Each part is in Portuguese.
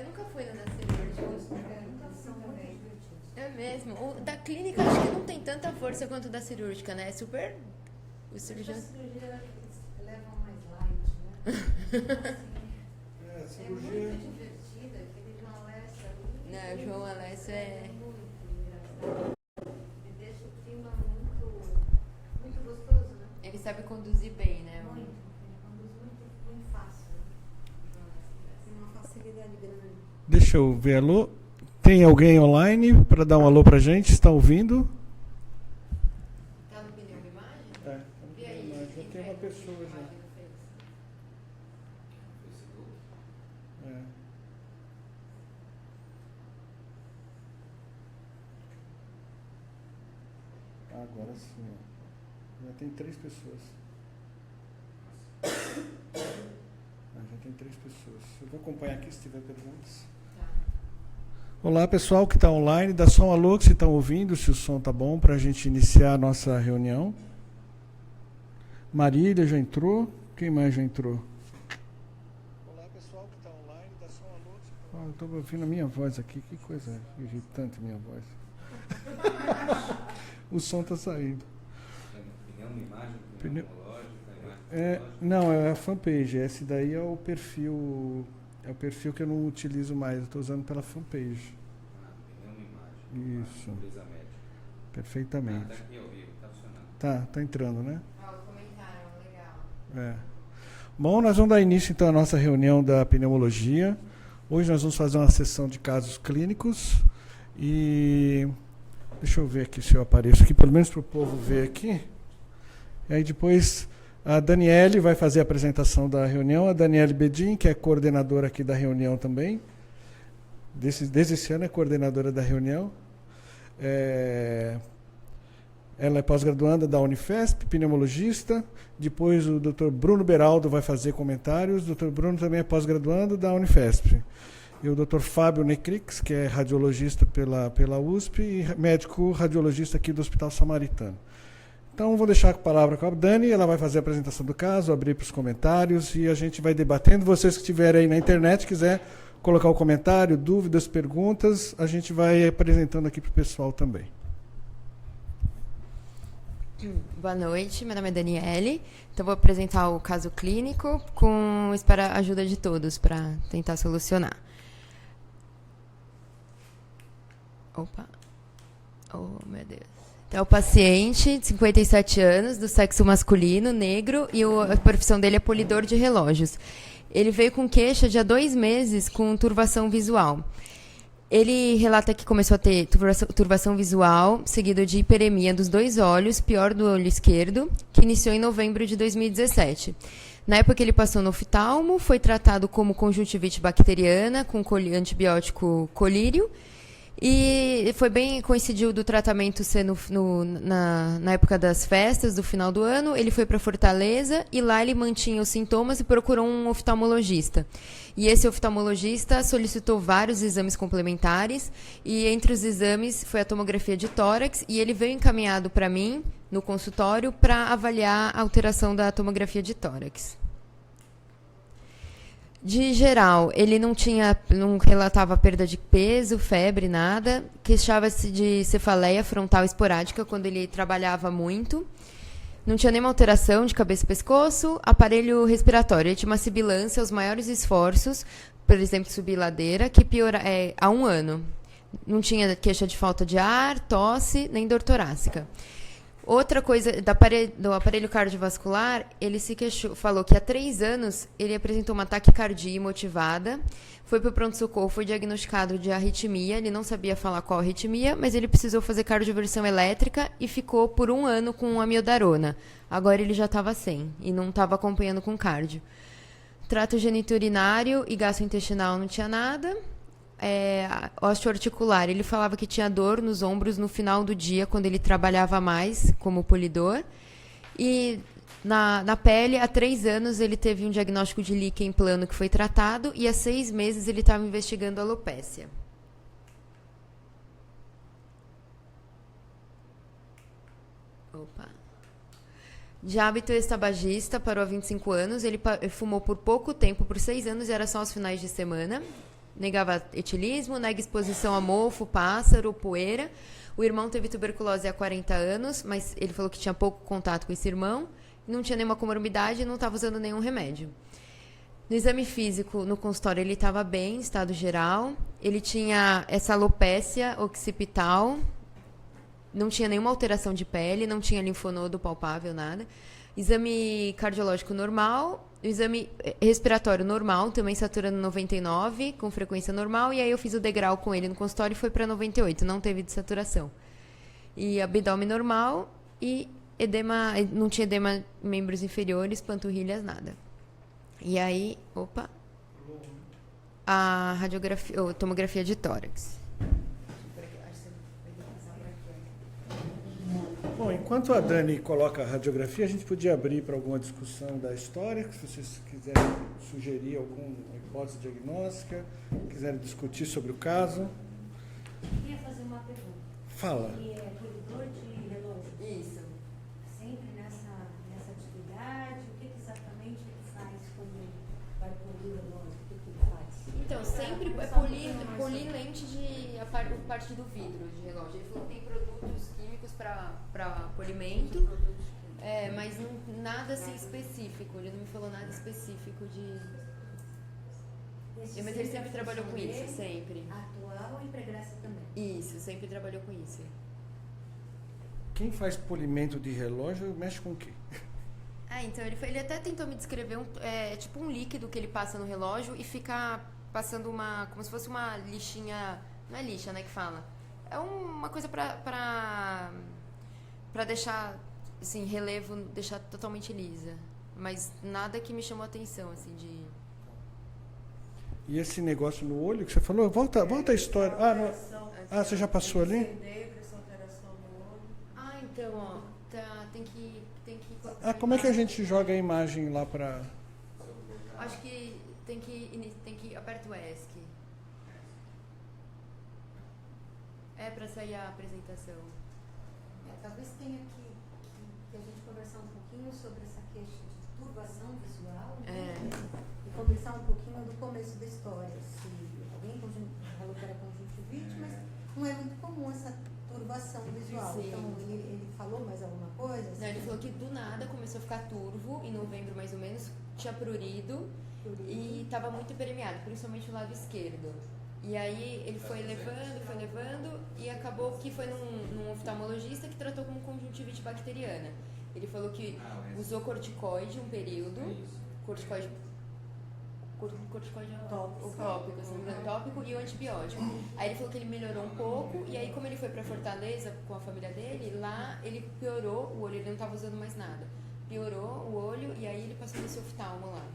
Eu nunca fui no da cirúrgica. São também. É mesmo. O da clínica acho que não tem tanta força quanto o da cirúrgica, né? É super... Os A cirurgiões... cirurgia eles levam mais light, né? É, É cirurgia. muito divertida, aquele João Alessio ali. Não, o João Alessio é... Muito engraçado. Me deixa o clima muito gostoso, né? Ele sabe conduzir bem, né? Muito. Ele conduz muito fácil. Né? Tem uma facilidade grande. Deixa eu ver, alô. Tem alguém online para dar um alô pra gente? Está ouvindo? Tá no pneu de imagem? É, E aí? já tem uma pessoa já. É. Agora sim, ó. Já tem 3 pessoas. Já tem 3 pessoas. Eu vou acompanhar aqui se tiver perguntas. Tá. Olá, pessoal que está online. Dá só um alô que vocês estão ouvindo, se o som está bom, para a gente iniciar a nossa reunião. Marília já entrou. Quem mais já entrou? Olá, pessoal que está online. Dá só um alô. Estou ouvindo a minha voz aqui. Que coisa irritante minha voz. O som está saindo. Opinião, imagem, Pneu- tecnológica, Não, é a fanpage. Esse daí é o perfil. É o perfil que eu não utilizo mais. Eu estou usando pela fanpage. opinião, imagem. Isso. Empresa médica. Perfeitamente. Tá aqui ao vivo, tá funcionando. Tá entrando, né? Ah, o comentário, legal. É. Bom, nós vamos dar início então à nossa reunião da pneumologia. Hoje nós vamos fazer uma sessão de casos clínicos e deixa eu ver aqui se eu apareço aqui, pelo menos para o povo ver aqui. E aí depois a Daniele vai fazer a apresentação da reunião, a Daniele Bedin, que é coordenadora aqui da reunião também. Desde esse ano é coordenadora da reunião. Ela é pós-graduanda da Unifesp, pneumologista. Depois o Dr. Bruno Beraldo vai fazer comentários. O Dr. Bruno também é pós-graduando da Unifesp. E o Dr. Fábio Necrix, que é radiologista pela USP e médico radiologista aqui do Hospital Samaritano. Então, vou deixar a palavra com a Dani, ela vai fazer a apresentação do caso, abrir para os comentários e a gente vai debatendo. Vocês que estiverem aí na internet, quiser colocar o comentário, dúvidas, perguntas, a gente vai apresentando aqui para o pessoal também. Boa noite, meu nome é Daniele. Então, vou apresentar o caso clínico espero a ajuda de todos para tentar solucionar. Opa. Oh, meu Deus. Então, o paciente, de 57 anos, do sexo masculino, negro, e a profissão dele é polidor de relógios. Ele veio com queixa de há 2 meses com turvação visual. Ele relata que começou a ter turvação visual, seguido de hiperemia dos 2 olhos, pior do olho esquerdo, que iniciou em novembro de 2017. Na época, ele passou no oftalmo, foi tratado como conjuntivite bacteriana, com antibiótico colírio, e foi bem, coincidiu do tratamento ser na época das festas, do final do ano. Ele foi para Fortaleza e lá ele mantinha os sintomas e procurou um oftalmologista. E esse oftalmologista solicitou vários exames complementares e entre os exames foi a tomografia de tórax e ele veio encaminhado para mim no consultório para avaliar a alteração da tomografia de tórax. De geral, ele não relatava perda de peso, febre, nada. Queixava-se de cefaleia frontal esporádica quando ele trabalhava muito. Não tinha nenhuma alteração de cabeça e pescoço. Aparelho respiratório, ele tinha uma sibilância aos maiores esforços, por exemplo, subir ladeira, que piora há 1 ano. Não tinha queixa de falta de ar, tosse, nem dor torácica. Outra coisa, do aparelho cardiovascular, ele falou que há 3 anos ele apresentou uma taquicardia imotivada, foi para o pronto-socorro, foi diagnosticado de arritmia, ele não sabia falar qual arritmia, mas ele precisou fazer cardioversão elétrica e ficou por 1 ano com amiodarona. Agora ele já estava sem e não estava acompanhando com cardio. Trato geniturinário e gastrointestinal não tinha nada. Osteoarticular, ele falava que tinha dor nos ombros no final do dia, quando ele trabalhava mais como polidor. E na pele, há 3 anos, ele teve um diagnóstico de líquen plano que foi tratado, e há 6 meses ele estava investigando alopécia. Opa. De hábito ex-tabagista, parou há 25 anos, ele fumou por pouco tempo, por 6 anos, e era só aos finais de semana. negava etilismo, nega exposição a mofo, pássaro, poeira. O irmão teve tuberculose há 40 anos, mas ele falou que tinha pouco contato com esse irmão, não tinha nenhuma comorbidade e não estava usando nenhum remédio. No exame físico, no consultório, ele estava bem, em estado geral. Ele tinha essa alopécia occipital, não tinha nenhuma alteração de pele, não tinha linfonodo palpável, nada. Exame cardiológico normal, exame respiratório normal, também saturando 99, com frequência normal. E aí eu fiz o degrau com ele no consultório e foi para 98, não teve desaturação. E abdômen normal e edema, não tinha edema em membros inferiores, panturrilhas, nada. E aí, a radiografia, ou tomografia de tórax. Bom, enquanto a Dani coloca a radiografia, a gente podia abrir para alguma discussão da história, se vocês quiserem sugerir alguma hipótese diagnóstica, quiserem discutir sobre o caso. Eu queria fazer uma pergunta. Fala. Ele é polidor de relógio? Isso. Sempre nessa atividade? O que exatamente ele faz quando vai polir o relógio? O que ele faz? Então, sempre é polir lente a parte do vidro de relógio. Ele falou que tem produtos químicos para polimento, mas nada assim específico. Ele não me falou nada específico de... Mas ele sempre trabalhou com isso, sempre. Atual e pregressa também? Isso, sempre trabalhou com isso. Quem faz polimento de relógio mexe com o quê? Então ele até tentou me descrever tipo um líquido que ele passa no relógio e fica passando como se fosse uma lixinha, não é lixa, né, que fala. É uma coisa pra deixar, assim, relevo, deixar totalmente lisa. Mas nada que me chamou a atenção, assim, de... E esse negócio no olho que você falou, volta a história. Você já passou ali? Então, ó, tem que Como é que a gente joga a imagem lá para... Acho que tem que aperta o ESC. Para sair a apresentação. Talvez tenha que a gente conversar um pouquinho sobre essa queixa de turbação visual, né? E conversar um pouquinho do começo da história. Se alguém falou que era conjuntivite, mas não é muito comum essa turbação visual. Sim. Então, ele falou mais alguma coisa? Não, ele falou que do nada começou a ficar turvo, em novembro mais ou menos, tinha prurido e estava muito permeado, principalmente o lado esquerdo. E aí ele foi levando e acabou que foi num oftalmologista que tratou como conjuntivite bacteriana. Ele falou que usou corticoide um período, corticoide tópico, se não me engano, tópico e o antibiótico. Aí ele falou que ele melhorou um pouco e aí como ele foi pra Fortaleza com a família dele, lá ele piorou o olho, ele não estava usando mais nada. Piorou o olho e aí ele passou nesse oftalmo lá.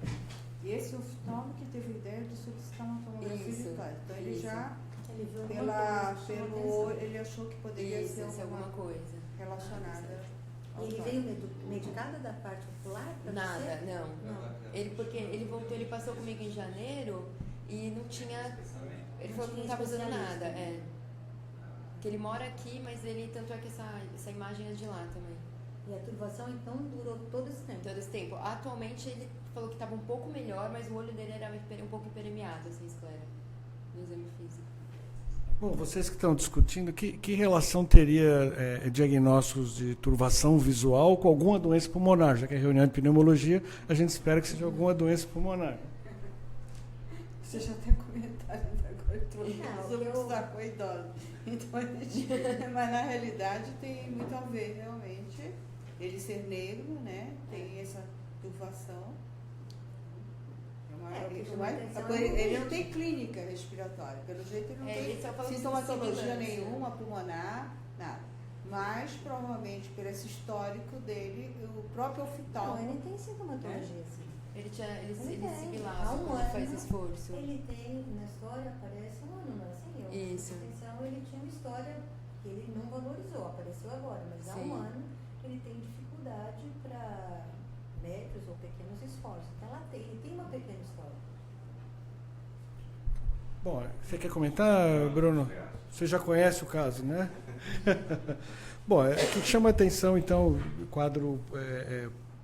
E esse oftalmo que teve ideia de solicitar uma tomografia digital. Então ele já, pelo olho, ele achou que poderia ser alguma coisa relacionada. E ele veio medicado da parte ocular? Nada, não. Porque ele voltou, ele passou comigo em janeiro e não tinha. Ele falou que não estava usando nada. Que ele mora aqui, mas ele, tanto é que essa imagem é de lá também. E a turbação então durou todo esse tempo? Todo esse tempo. Atualmente ele falou que estava um pouco melhor, mas o olho dele era um pouco hiperemiado, assim, esclera, no exame físico. Bom, vocês que estão discutindo, que relação teria diagnósticos de turbação visual com alguma doença pulmonar? Já que é reunião de pneumologia, a gente espera que seja alguma doença pulmonar. Você já tem comentário agora sobre o saco idoso. Então, mas na realidade tem muito a ver, realmente. Ele ser negro, né? Tem essa turbação. Ele não tem clínica respiratória, pelo jeito ele não tem sintomatologia nenhuma, pulmonar, nada. Mas, provavelmente, por esse histórico dele, o próprio oftalmo... Não, ele tem sintomatologia, sim. Ele sibilava quando faz esforço. Ele tem, na história, aparece um ano, não é assim? Isso. Então, ele tinha uma história que ele não valorizou, apareceu agora, mas há um ano ele tem dificuldade para médios ou pequenos esforços. Então, ele tem uma pequena história. Bom, você quer comentar, Bruno? Você já conhece o caso, né? Bom, o que chama a atenção, então, o quadro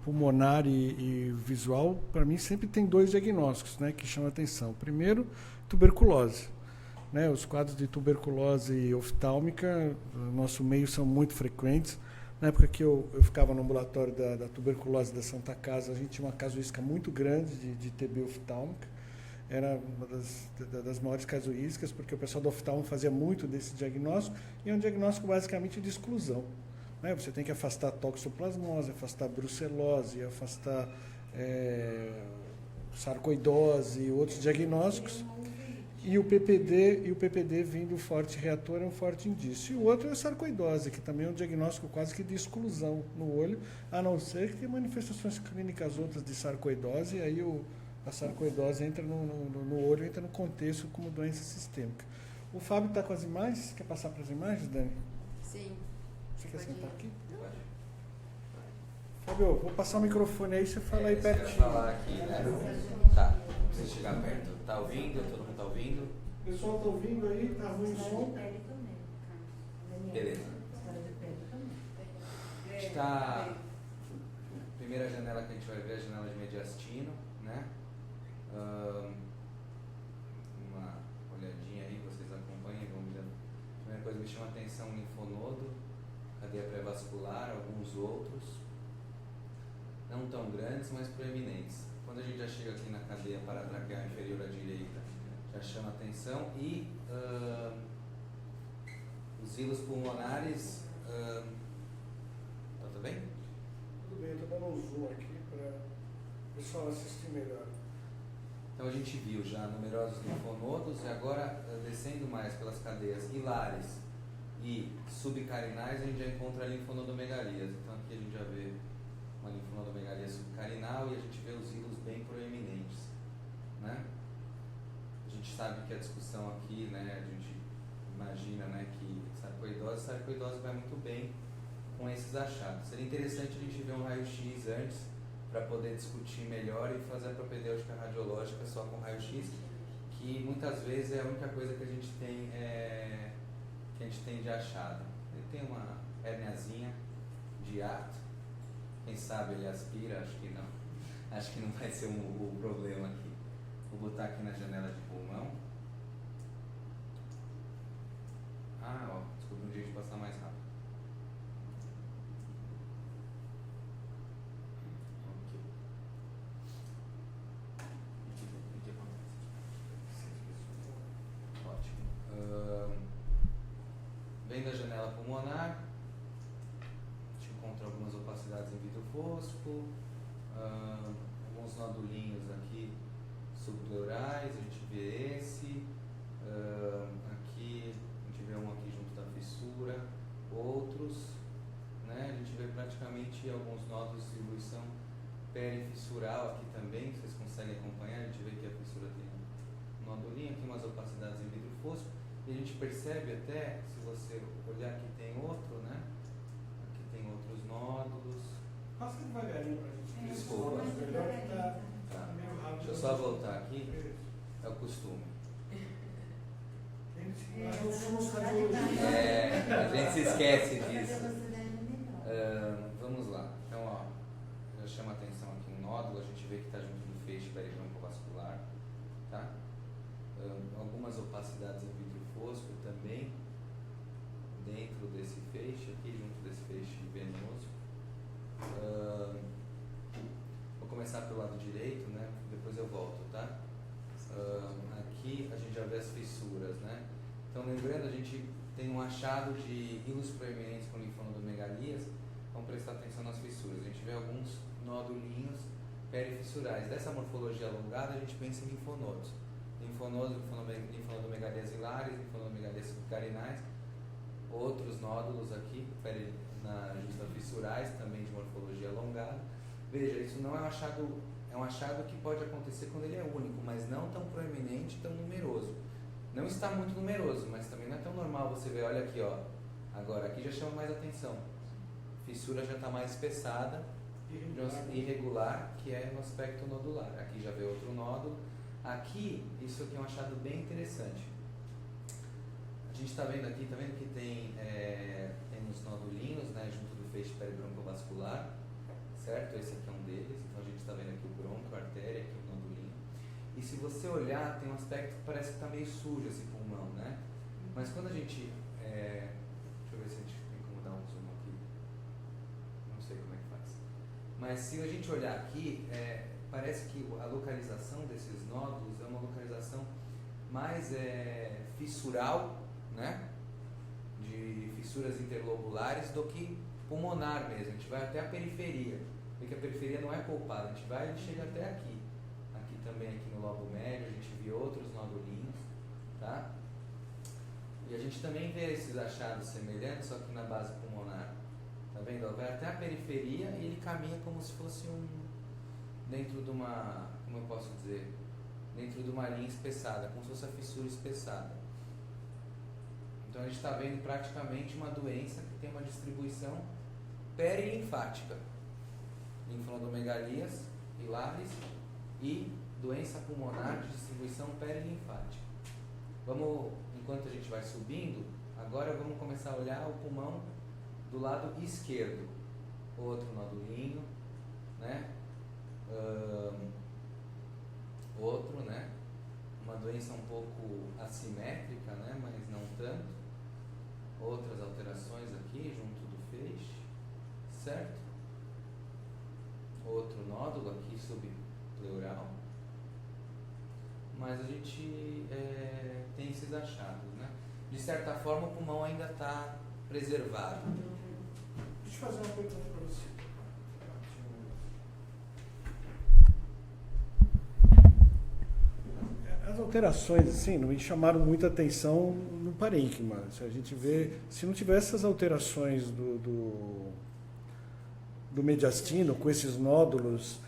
pulmonar e visual, para mim sempre tem 2 diagnósticos, né, que chamam a atenção. Primeiro, tuberculose. Né, os quadros de tuberculose oftálmica, no nosso meio, são muito frequentes. Na época que eu ficava no ambulatório da tuberculose da Santa Casa, a gente tinha uma casuística muito grande de TB oftálmica. Era uma das maiores casuísticas, porque o pessoal do oftalmo fazia muito desse diagnóstico, e é um diagnóstico basicamente de exclusão. Né? Você tem que afastar toxoplasmose, afastar brucelose, afastar sarcoidose e outros diagnósticos. E o PPD vindo forte reator é um forte indício. E o outro é a sarcoidose, que também é um diagnóstico quase que de exclusão no olho, a não ser que tenha manifestações clínicas outras de sarcoidose, e aí a sarcoidose entra no olho, entra no contexto como doença sistêmica. O Fábio está com as imagens? Quer passar para as imagens, Dani? Sim. Você quer sentar aqui? Fábio, vou passar o microfone aí, você fala aí pertinho. Eu falar aqui, né? Tá, não precisa chegar perto. Tá ouvindo? Todo mundo tá ouvindo? O pessoal está ouvindo aí? Tá ruim o som? Beleza. A gente está... Primeira janela que a gente vai ver é a janela de mediastino, né? Uma olhadinha aí, vocês acompanhem, vamos ver. A primeira coisa que me chama a atenção, o linfonodo, cadeia pré-vascular, alguns outros, não tão grandes, mas proeminentes. Quando a gente já chega aqui na cadeia paratraqueal inferior à direita, já chama a atenção, e os hilos pulmonares, tá tudo bem? Tudo bem, estou dando um zoom aqui para o pessoal assistir melhor. Então a gente viu já numerosos linfonodos, e agora descendo mais pelas cadeias hilares e subcarinais, a gente já encontra linfonodomegalias. Então aqui a gente já vê uma linfonodomegalia subcarinal e a gente vê os hilos bem proeminentes, né? A gente sabe que a discussão aqui, né, a gente imagina, né, que sarcoidose vai muito bem com esses achados. Seria interessante a gente ver um raio-x antes para poder discutir melhor e fazer a propedêutica radiológica só com raio-x, que muitas vezes é a única coisa que a gente tem de achado. Ele tem uma herniazinha de hiato, quem sabe ele aspira, acho que não. Acho que não vai ser o problema aqui. Vou botar aqui na janela de pulmão. Desculpa, um jeito de passar mais rápido. Vem da janela pulmonar, a gente encontra algumas opacidades em vidro fosco, alguns nodulinhos aqui subpleurais, a gente vê esse, aqui a gente vê um aqui junto da fissura, outros, né? A gente vê praticamente alguns nódulos de distribuição perifissural aqui também, vocês conseguem acompanhar, a gente vê que a fissura tem um nodulinho, aqui umas opacidades em vidro fosco. E a gente percebe até, se você olhar aqui tem outro, né? Aqui tem outros nódulos. Passa devagarinho para a gente. Desculpa. Tá. Deixa eu só voltar aqui. É o costume. A gente se esquece disso. Vamos lá. Então, ó, já chama a atenção aqui um nódulo, a gente vê que está junto do feixe peribroncovascular, tá? Algumas opacidades em vidro fosco também dentro desse feixe, aqui junto desse feixe venoso. Vou começar pelo lado direito, né? Depois eu volto, tá? Aqui a gente já vê as fissuras, né? Então, lembrando, a gente tem um achado de hilos proeminentes com linfonodomegalias. Vamos prestar atenção nas fissuras. A gente vê alguns nodulinhos perifissurais. Dessa morfologia alongada, a gente pensa em linfonodos. Linfonodomegalias hilares, linfonodomegalias subcarinais, outros nódulos aqui, justafissurais, também de morfologia alongada. Veja, isso não é um achado que pode acontecer quando ele é único, mas não tão proeminente, tão numeroso. Não está muito numeroso, mas também não é tão normal você ver, olha aqui, ó, agora aqui já chama mais atenção. Fissura já está mais espessada, irregular, que é no aspecto nodular. Aqui já vê outro nódulo. Aqui, isso aqui é um achado bem interessante. A gente está vendo aqui, tem uns nodulinhos, né, junto do feixe peribroncovascular, certo? Esse aqui é um deles, então a gente está vendo aqui o bronco, a artéria, aqui o nodulinho. E se você olhar, tem um aspecto que parece que está meio sujo esse pulmão, né? Mas quando a gente... deixa eu ver se a gente tem como dar um zoom aqui. Não sei como é que faz. Mas se a gente olhar aqui, parece que a localização desses nódulos é uma localização mais fissural, né? De fissuras interlobulares do que pulmonar mesmo. A gente vai até a periferia, porque a periferia não é poupada, a gente vai e chega até aqui. Aqui também, aqui no lobo médio, a gente vê outros nodulinhos, tá? E a gente também vê esses achados semelhantes, só que na base pulmonar. Tá vendo? Vai até a periferia e ele caminha como se fosse dentro de uma, como eu posso dizer, dentro de uma linha espessada, como se fosse a fissura espessada. Então a gente está vendo praticamente uma doença que tem uma distribuição perilinfática, linfonodomegalias, hilares e doença pulmonar de distribuição perilinfática. Vamos, enquanto a gente vai subindo, agora vamos começar a olhar o pulmão do lado esquerdo. Outro nodulinho, né? Outro, né? Uma doença um pouco assimétrica, né? Mas não tanto. Outras alterações aqui junto do feixe, certo? Outro nódulo aqui subpleural. Mas a gente tem esses achados, né? De certa forma o pulmão ainda está preservado. Deixa eu fazer uma pergunta para você. As alterações, assim, não me chamaram muita atenção no parênquima. Se a gente vê, se não tivesse essas alterações do mediastino, com esses nódulos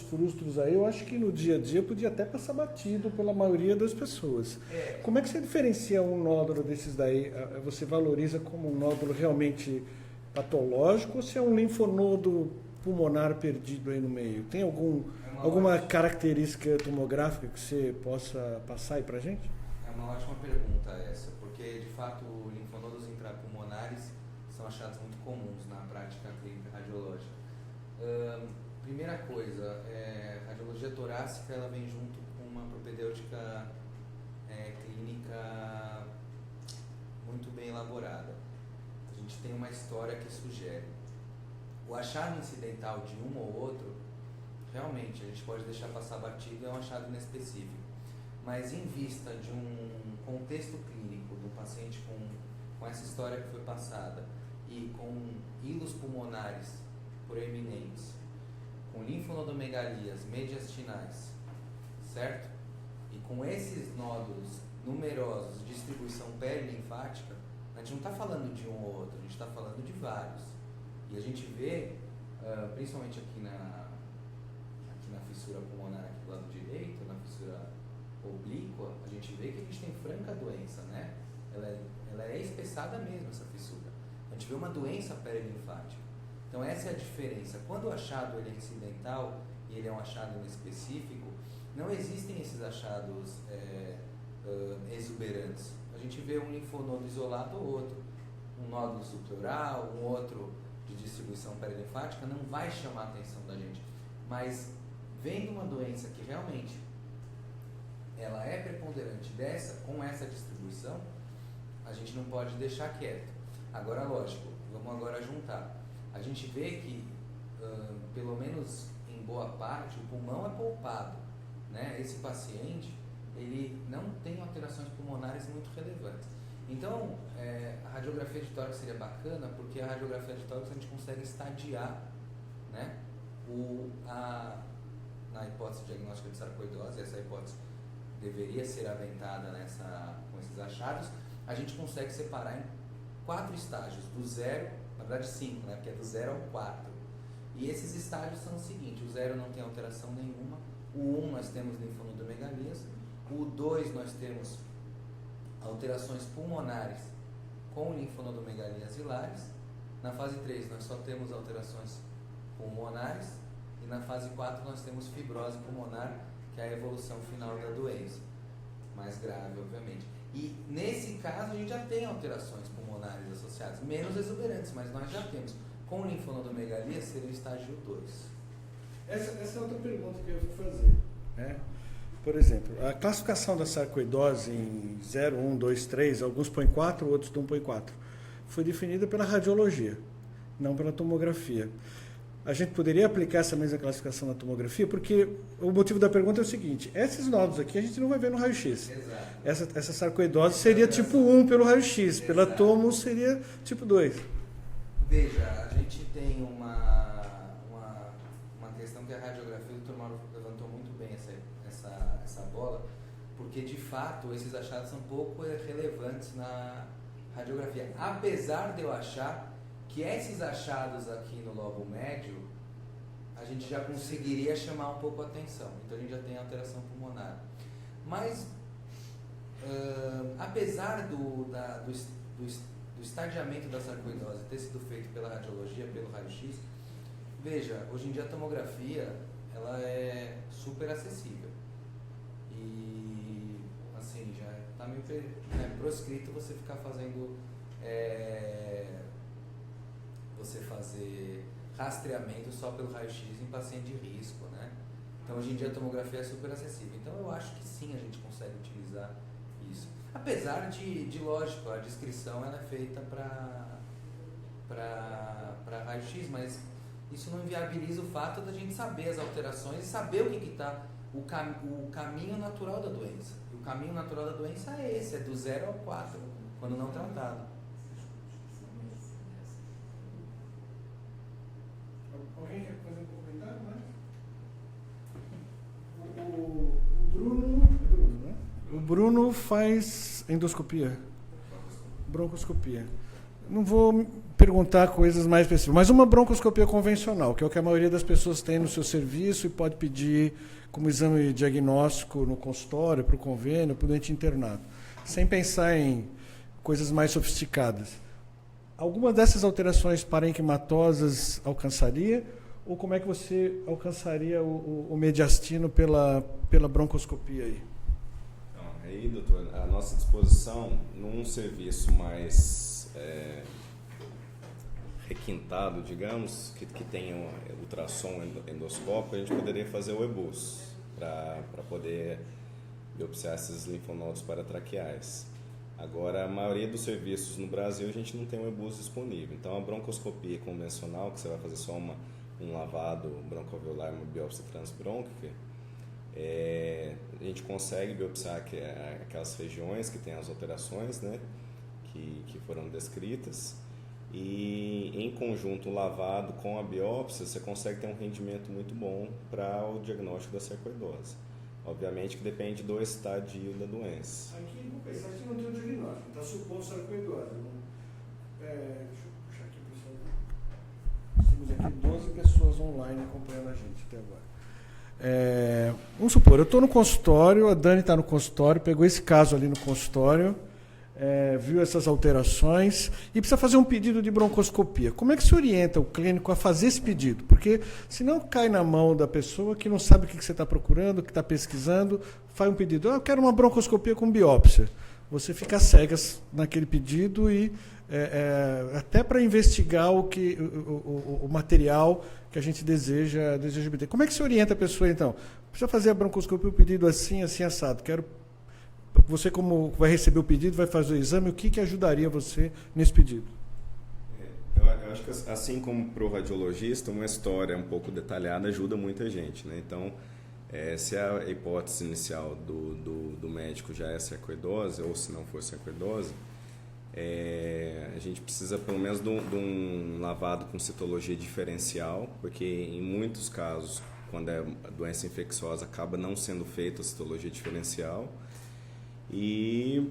frustros aí, eu acho que no dia a dia podia até passar batido pela maioria das pessoas. Como é que você diferencia um nódulo desses daí? Você valoriza como um nódulo realmente patológico ou se é um linfonodo pulmonar perdido aí no meio? Tem alguma característica tomográfica que você possa passar aí pra gente? É uma ótima pergunta essa, porque de fato linfonodos intrapulmonares são achados muito comuns na prática clínica radiológica. Primeira coisa, a radiologia torácica ela vem junto com uma propedêutica clínica muito bem elaborada. A gente tem uma história que sugere. O achado incidental de um ou outro, realmente, a gente pode deixar passar batido, é um achado inespecífico. Mas em vista de um contexto clínico do paciente com essa história que foi passada e com hilos pulmonares proeminentes, com linfonodomegalias mediastinais, certo? E com esses nódulos numerosos de distribuição perilinfática, a gente não está falando de um ou outro, a gente está falando de vários. E a gente vê, principalmente aqui na fissura pulmonar aqui do lado direito, na fissura oblíqua, a gente vê que a gente tem franca doença, né? Ela é espessada mesmo, essa fissura. A gente vê uma doença perilinfática. Então essa é a diferença. Quando o achado ele é incidental e ele é um achado inespecífico, não existem esses achados exuberantes. A gente vê um linfonodo isolado ou outro, um nódulo subpleural, um outro de distribuição perilinfática, não vai chamar a atenção da gente. Mas vendo uma doença que realmente ela é preponderante com essa distribuição, a gente não pode deixar quieto. Agora, lógico, vamos agora juntar. A gente vê que, pelo menos em boa parte, o pulmão é poupado, né? Esse paciente, ele não tem alterações pulmonares muito relevantes. Então, a radiografia de tórax seria bacana, porque a radiografia de tórax a gente consegue estadiar, né? Na hipótese diagnóstica de sarcoidose, essa hipótese deveria ser aventada com esses achados, a gente consegue separar em 4 estágios, do 0, na verdade 5, né? Porque é do 0 ao 4. E esses estágios são o seguinte: o 0 não tem alteração nenhuma, o 1 nós temos linfonodomegalias, o 2 nós temos alterações pulmonares com linfonodomegalias hilares, na fase 3 nós só temos alterações pulmonares e na fase 4 nós temos fibrose pulmonar, que é a evolução final da doença, mais grave obviamente. E nesse caso a gente já tem alterações pulmonares associadas, menos exuberantes, mas nós já temos. Com linfonodomegalia seria o estágio 2. Essa é outra pergunta que eu vou fazer. Né? Por exemplo, a classificação da sarcoidose em 0, 1, 2, 3, alguns põem 4, outros não põem 4, foi definida pela radiologia, não pela tomografia. A gente poderia aplicar essa mesma classificação na tomografia, porque o motivo da pergunta é o seguinte: esses nódulos aqui a gente não vai ver no raio-x. Essa sarcoidose seria tipo 1 pelo raio-x, pela tomo seria tipo 2. Veja, a gente tem uma questão que a radiografia, o Dr. Mauro levantou muito bem essa bola, porque de fato esses achados são pouco relevantes na radiografia. Apesar de eu achar que esses achados aqui no lobo médio, a gente já conseguiria chamar um pouco a atenção. Então a gente já tem alteração pulmonar. Mas, apesar do estadiamento da sarcoidose ter sido feito pela radiologia, pelo raio-x, veja, hoje em dia a tomografia ela é super acessível. E, assim, já está meio proscrito você ficar fazendo... você fazer rastreamento só pelo raio-x em paciente de risco, né? Então, hoje em dia a tomografia é super acessível. Então, eu acho que sim, a gente consegue utilizar isso. Apesar de lógico, a descrição ela é feita para raio-x, mas isso não inviabiliza o fato da gente saber as alterações e saber o que está o caminho natural da doença. E o caminho natural da doença é esse, é do 0 ao 4, quando não tratado. Alguém quer fazer um comentário mais? O Bruno, né? O Bruno faz endoscopia, broncoscopia. Não vou perguntar coisas mais específicas, mas uma broncoscopia convencional, que é o que a maioria das pessoas tem no seu serviço e pode pedir como exame diagnóstico no consultório, para o convênio, para o doente internado, sem pensar em coisas mais sofisticadas. Alguma dessas alterações parenquimatosas alcançaria? Ou como é que você alcançaria o mediastino pela broncoscopia aí? Então, aí, doutor, a nossa disposição num serviço mais requintado, digamos, que tenha ultrassom endoscópico, a gente poderia fazer o EBUS para poder biopsiar esses linfonodos paratraqueais. Agora, a maioria dos serviços no Brasil, a gente não tem um EBUS disponível. Então, a broncoscopia convencional, que você vai fazer só um lavado broncoalveolar, uma biópsia transbrônquica, a gente consegue biopsiar aquelas regiões que têm as alterações, né, que foram descritas. E, em conjunto, o lavado com a biópsia, você consegue ter um rendimento muito bom para o diagnóstico da sarcoidose. Obviamente que depende do estadio da doença. Aqui não tem o diagnóstico, está supondo sarcoidose. Deixa eu puxar aqui, pessoal. Temos aqui 12 pessoas online acompanhando a gente até agora. Vamos supor, eu estou no consultório, a Dani está no consultório, pegou esse caso ali no consultório, viu essas alterações e precisa fazer um pedido de broncoscopia. Como é que se orienta o clínico a fazer esse pedido? Porque senão cai na mão da pessoa que não sabe o que você está procurando, o que está pesquisando, faz um pedido, eu quero uma broncoscopia com biópsia. Você fica cegas naquele pedido e até para investigar o material que a gente deseja obter. Como é que se orienta a pessoa, então? Precisa fazer a broncoscopia, o pedido assim, assim, assado. Você, como vai receber o pedido, vai fazer o exame, o que ajudaria você nesse pedido? Eu acho que, assim como para o radiologista, uma história um pouco detalhada ajuda muita gente, né? Então, se a hipótese inicial do médico já é sarcoidose, ou se não for sarcoidose, a gente precisa pelo menos de um lavado com citologia diferencial, porque em muitos casos, quando é doença infecciosa, acaba não sendo feita a citologia diferencial. E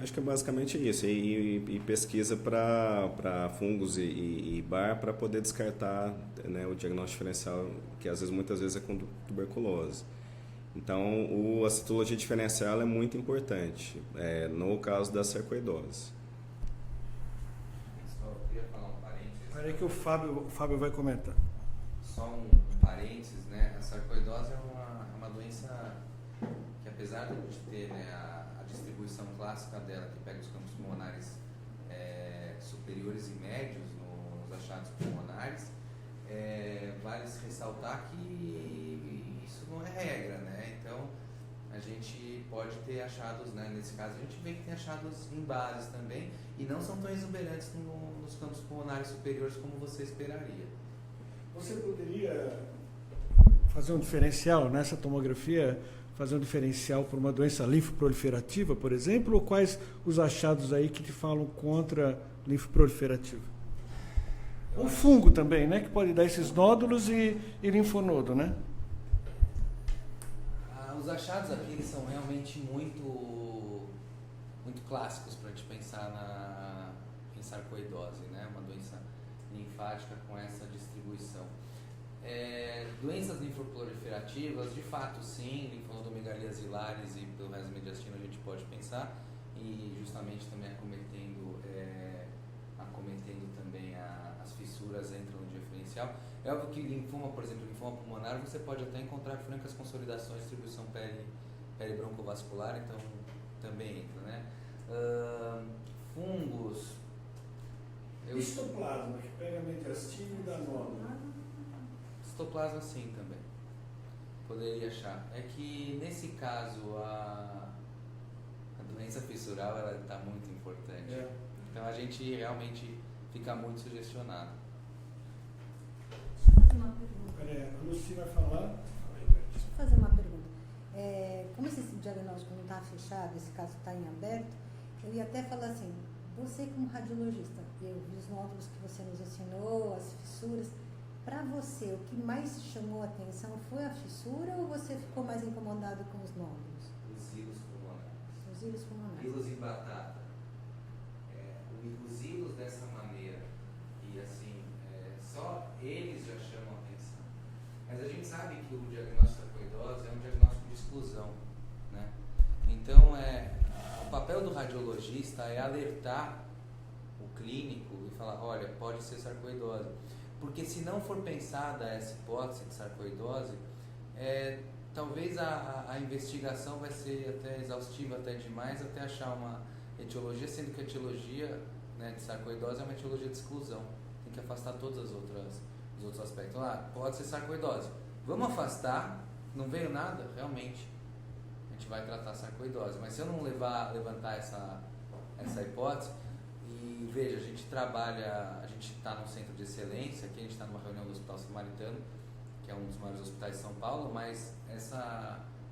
acho que é basicamente isso. E pesquisa para fungos e bar para poder descartar, né, o diagnóstico diferencial, que muitas vezes é com tuberculose. Então, a citologia diferencial é muito importante no caso da sarcoidose. Só queria falar um parênteses. Espera aí que o Fábio vai comentar. Só um parênteses, né? A sarcoidose é uma doença que, apesar de a gente ter, né, a distribuição clássica dela, que pega os campos pulmonares superiores e médios nos achados pulmonares, vale se ressaltar que isso não é regra, né? Então, a gente pode ter achados, né? Nesse caso, a gente vê que tem achados em bases também, e não são tão exuberantes nos campos pulmonares superiores como você esperaria. Você poderia fazer um diferencial nessa tomografia, fazer um diferencial por uma doença linfoproliferativa, por exemplo, ou quais os achados aí que te falam contra linfoproliferativa? O fungo também, né, que pode dar esses nódulos e linfonodo, né? Os achados aqui eles são realmente muito clássicos para a gente pensar em sarcoidose, né? Uma doença linfática com essa distribuição. Doenças linfoproliferativas, de fato, sim, linfonodomegalias hilares e pelo resto mediastino a gente pode pensar, e justamente também acometendo também as fissuras entram no diferencial. É óbvio que linfoma, por exemplo, linfoma pulmonar, você pode até encontrar francas consolidações, distribuição pele-broncovascular, então também entra, né? Fungos. Histoplasma, que pega mediastino e dá nódulo. Histoplasma sim também. Poderia achar. É que nesse caso a doença fissural ela está muito importante. Então a gente realmente fica muito sugestionado. Deixa eu fazer uma pergunta. A Lucy vai falar. Deixa eu fazer uma pergunta. Como esse diagnóstico não está fechado, esse caso está em aberto, eu ia até falar assim, você como radiologista, eu vi os nódulos que você nos ensinou, as fissuras, para você, o que mais chamou a atenção foi a fissura ou você ficou mais incomodado com os nódulos? Os hilos pulmonares. Os hilos pulmonares. Hilos em batata. Os hilos dessa maneira, e assim, só eles já chamam a atenção. Mas a gente sabe que o diagnóstico da sarcoidose é um diagnóstico de exclusão, né? Então, o papel do radiologista é alertar o clínico e falar, olha, pode ser sarcoidose. Porque se não for pensada essa hipótese de sarcoidose, talvez a investigação vai ser até exaustiva, até demais, até achar uma etiologia, sendo que a etiologia, né, de sarcoidose é uma etiologia de exclusão. Tem que afastar todos os outros aspectos. Pode ser sarcoidose. Vamos afastar, não veio nada? Realmente, a gente vai tratar a sarcoidose. Mas se eu não levantar essa hipótese, e veja, a gente está num centro de excelência, aqui a gente está numa reunião do Hospital Samaritano, que é um dos maiores hospitais de São Paulo, mas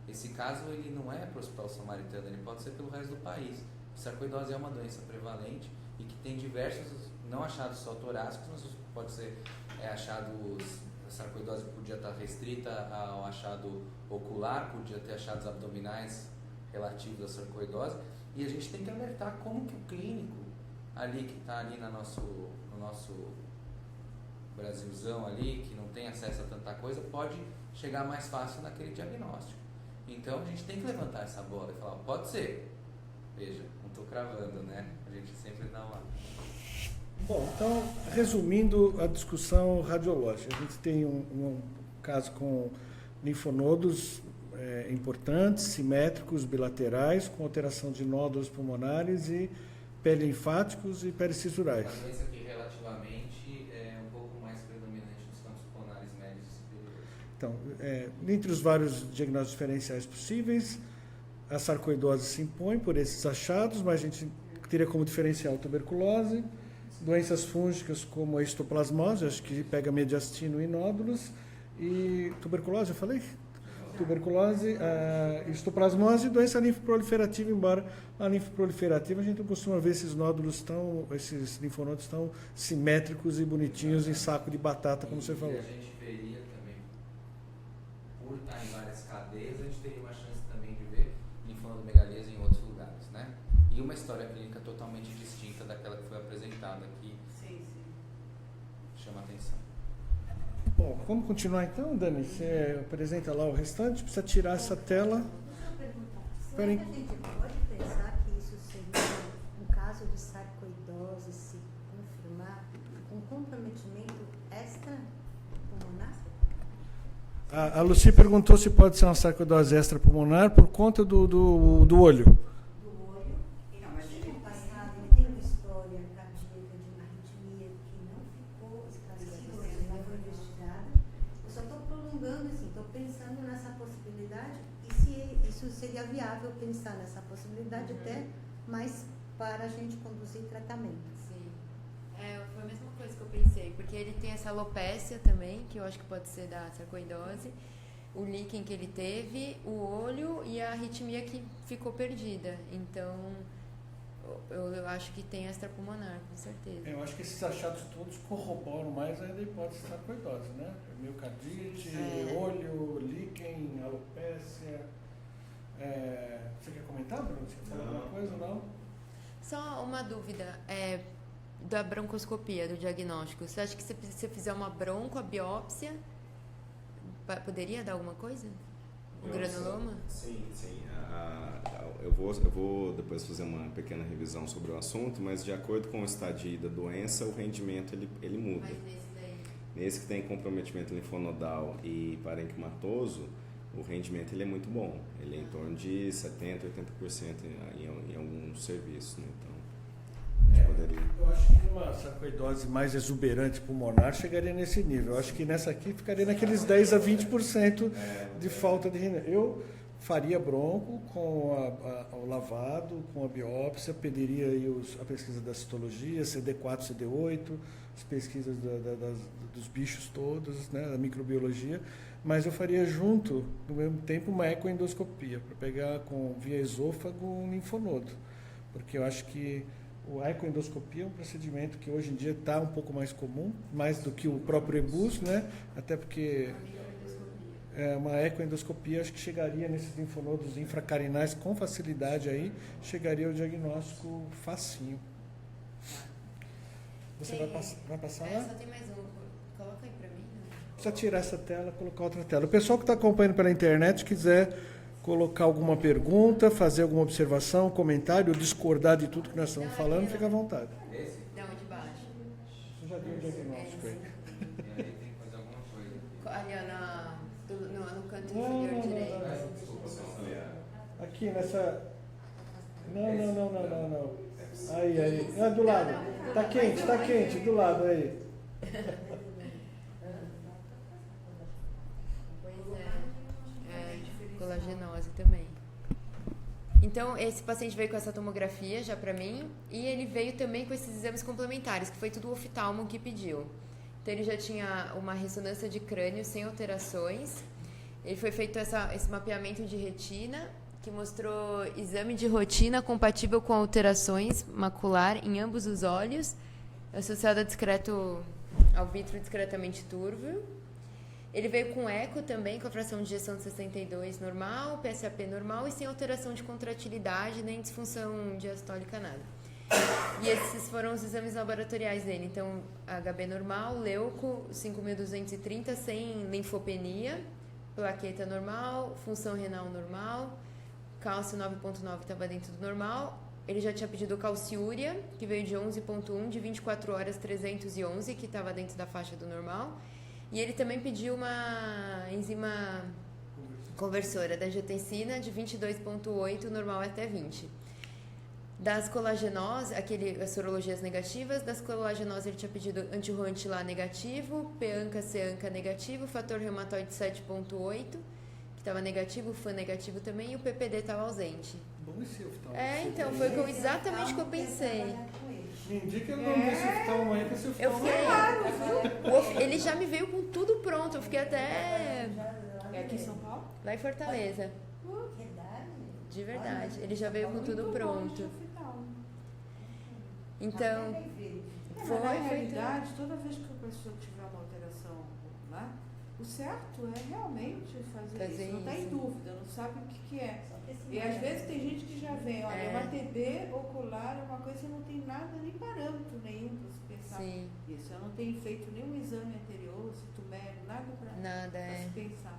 esse caso ele não é para o Hospital Samaritano, ele pode ser pelo resto do país. Sarcoidose é uma doença prevalente e que tem diversos, não achados só torácicos, mas pode ser achados, a sarcoidose podia estar restrita ao achado ocular, podia ter achados abdominais relativos à sarcoidose, e a gente tem que alertar como que o clínico ali que está ali no nosso Brasilzão ali, que não tem acesso a tanta coisa, pode chegar mais fácil naquele diagnóstico. Então a gente tem que levantar essa bola e falar, pode ser. Veja, não estou cravando, né? A gente sempre dá uma... Bom, então, resumindo a discussão radiológica, a gente tem um caso com linfonodos importantes, simétricos, bilaterais, com alteração de nódulos pulmonares e perilinfáticos e pericisurais. Uma doença que relativamente é um pouco mais predominante nos campos pulmonares médios e superiores. Então, dentre os vários diagnósticos diferenciais possíveis, a sarcoidose se impõe por esses achados, mas a gente teria como diferencial tuberculose, doenças fúngicas como a histoplasmose, acho que pega mediastino e nódulos, e tuberculose, eu falei? Tuberculose, histoplasmose e doença linfoproliferativa, embora a linfoproliferativa a gente não costuma ver esses nódulos esses linfonodos tão simétricos e bonitinhos em saco de batata, como você falou. A gente veria também, por estar em várias cadeias, a gente teria uma chance também de ver linfonodomegalias em outros lugares, né? E uma história clínica totalmente distinta daquela que foi apresentada aqui. Sim. Chama atenção. Bom, vamos continuar então, Dani? Você apresenta lá o restante, precisa tirar essa tela. Deixa eu perguntar, será Peraí. que a gente pode pensar que isso seria um caso de sarcoidose se confirmar com comprometimento extrapulmonar? A Lucy perguntou se pode ser uma sarcoidose extrapulmonar por conta do olho. Do olho, ele Não, mas tinha ele um passado, ele tem uma história cardíaca de uma arritmia que não ficou seria viável pensar nessa possibilidade até mais para a gente conduzir tratamento. Sim. Foi a mesma coisa que eu pensei, porque ele tem essa alopécia também, que eu acho que pode ser da sarcoidose, o líquen que ele teve, o olho e a arritmia que ficou perdida. Então, eu acho que tem extrapulmonar, com certeza. Eu acho que esses achados todos corroboram mais ainda a hipótese da sarcoidose, né? Miocardite, olho, líquen, alopécia. Você quer comentar, Bruno? Você quer falar alguma coisa ou não? Só uma dúvida, da broncoscopia, do diagnóstico. Você acha que se você fizer uma bronco, a biópsia, poderia dar alguma coisa? Um granuloma? Sim. Eu vou depois fazer uma pequena revisão sobre o assunto, mas de acordo com o estadio da doença, o rendimento ele muda. Mas nesse daí? Nesse que tem comprometimento linfonodal e parenquimatoso, o rendimento ele é muito bom. Ele é em torno de 70%, 80% em alguns serviços, né? Então, a gente poderia... Eu acho que uma sarcoidose mais exuberante pulmonar chegaria nesse nível. Eu acho que nessa aqui ficaria naqueles 10 a 20% de falta de rendimento. Eu faria bronco com o lavado, com a biópsia, pediria aí a pesquisa da citologia, CD4, CD8, as pesquisas dos bichos todos, né, da microbiologia, mas eu faria junto, no mesmo tempo, uma ecoendoscopia, para pegar via esôfago um linfonodo, porque eu acho que a ecoendoscopia é um procedimento que hoje em dia está um pouco mais comum, mais do que o próprio EBUS, né, até porque... uma ecoendoscopia, acho que chegaria nesses linfonodos infracarinais com facilidade aí, chegaria ao diagnóstico facinho. Você vai passar lá? Só tem mais um. Coloca aí pra mim. Né? Precisa tirar essa tela, colocar outra tela. O pessoal que está acompanhando pela internet, quiser colocar alguma pergunta, fazer alguma observação, comentário, ou discordar de tudo que nós estamos falando, fica à vontade. Não, de baixo. Você já deu o diagnóstico aí. E aí tem que fazer alguma coisa. Ali, no canto inferior direito. Aqui nessa... Não. Aí. Do lado. Tá quente, do lado aí. Pois colagenose também. Então, esse paciente veio com essa tomografia já pra mim, e ele veio também com esses exames complementares, que foi tudo o oftalmo que pediu. Então, ele já tinha uma ressonância de crânio sem alterações. Ele foi feito esse mapeamento de retina, que mostrou exame de rotina compatível com alterações macular em ambos os olhos, associado ao vítreo discretamente túrvio. Ele veio com eco também, com a fração de ejeção de 62 normal, PSAP normal e sem alteração de contratilidade nem disfunção diastólica nada. E esses foram os exames laboratoriais dele. Então, HB normal, leuco 5.230 sem linfopenia, plaqueta normal, função renal normal, cálcio 9.9 estava dentro do normal. Ele já tinha pedido calciúria, que veio de 11.1, de 24 horas 311, que estava dentro da faixa do normal. E ele também pediu uma enzima conversora da angiotensina de 22.8, normal até 20. Das colagenose, as sorologias negativas, das colagenose ele tinha pedido anti-RO, negativo, PANCA, CANCA negativo, fator reumatoide 7.8, que estava negativo, FAN negativo também, e o PPD estava ausente. Bom esse oftalmo. Então, foi exatamente o que eu pensei. Me indica o nome desse oftalmo aí, que esse Eu oftalmo fiquei... Ele já me veio com tudo pronto, eu fiquei até... É aqui em São Paulo? Lá em Fortaleza. De verdade, ele já veio com tudo pronto. Então, Mas na realidade, toda vez que a pessoa tiver uma alteração ocular, o certo é realmente fazer isso. Não está em dúvida, não sabe o que é. E às vezes tem gente que já vem, olha, uma TB ocular é uma coisa que não tem nada, nem parâmetro nenhum para se pensar isso. Eu não tenho feito nenhum exame anterior, citométrico, nada para se pensar.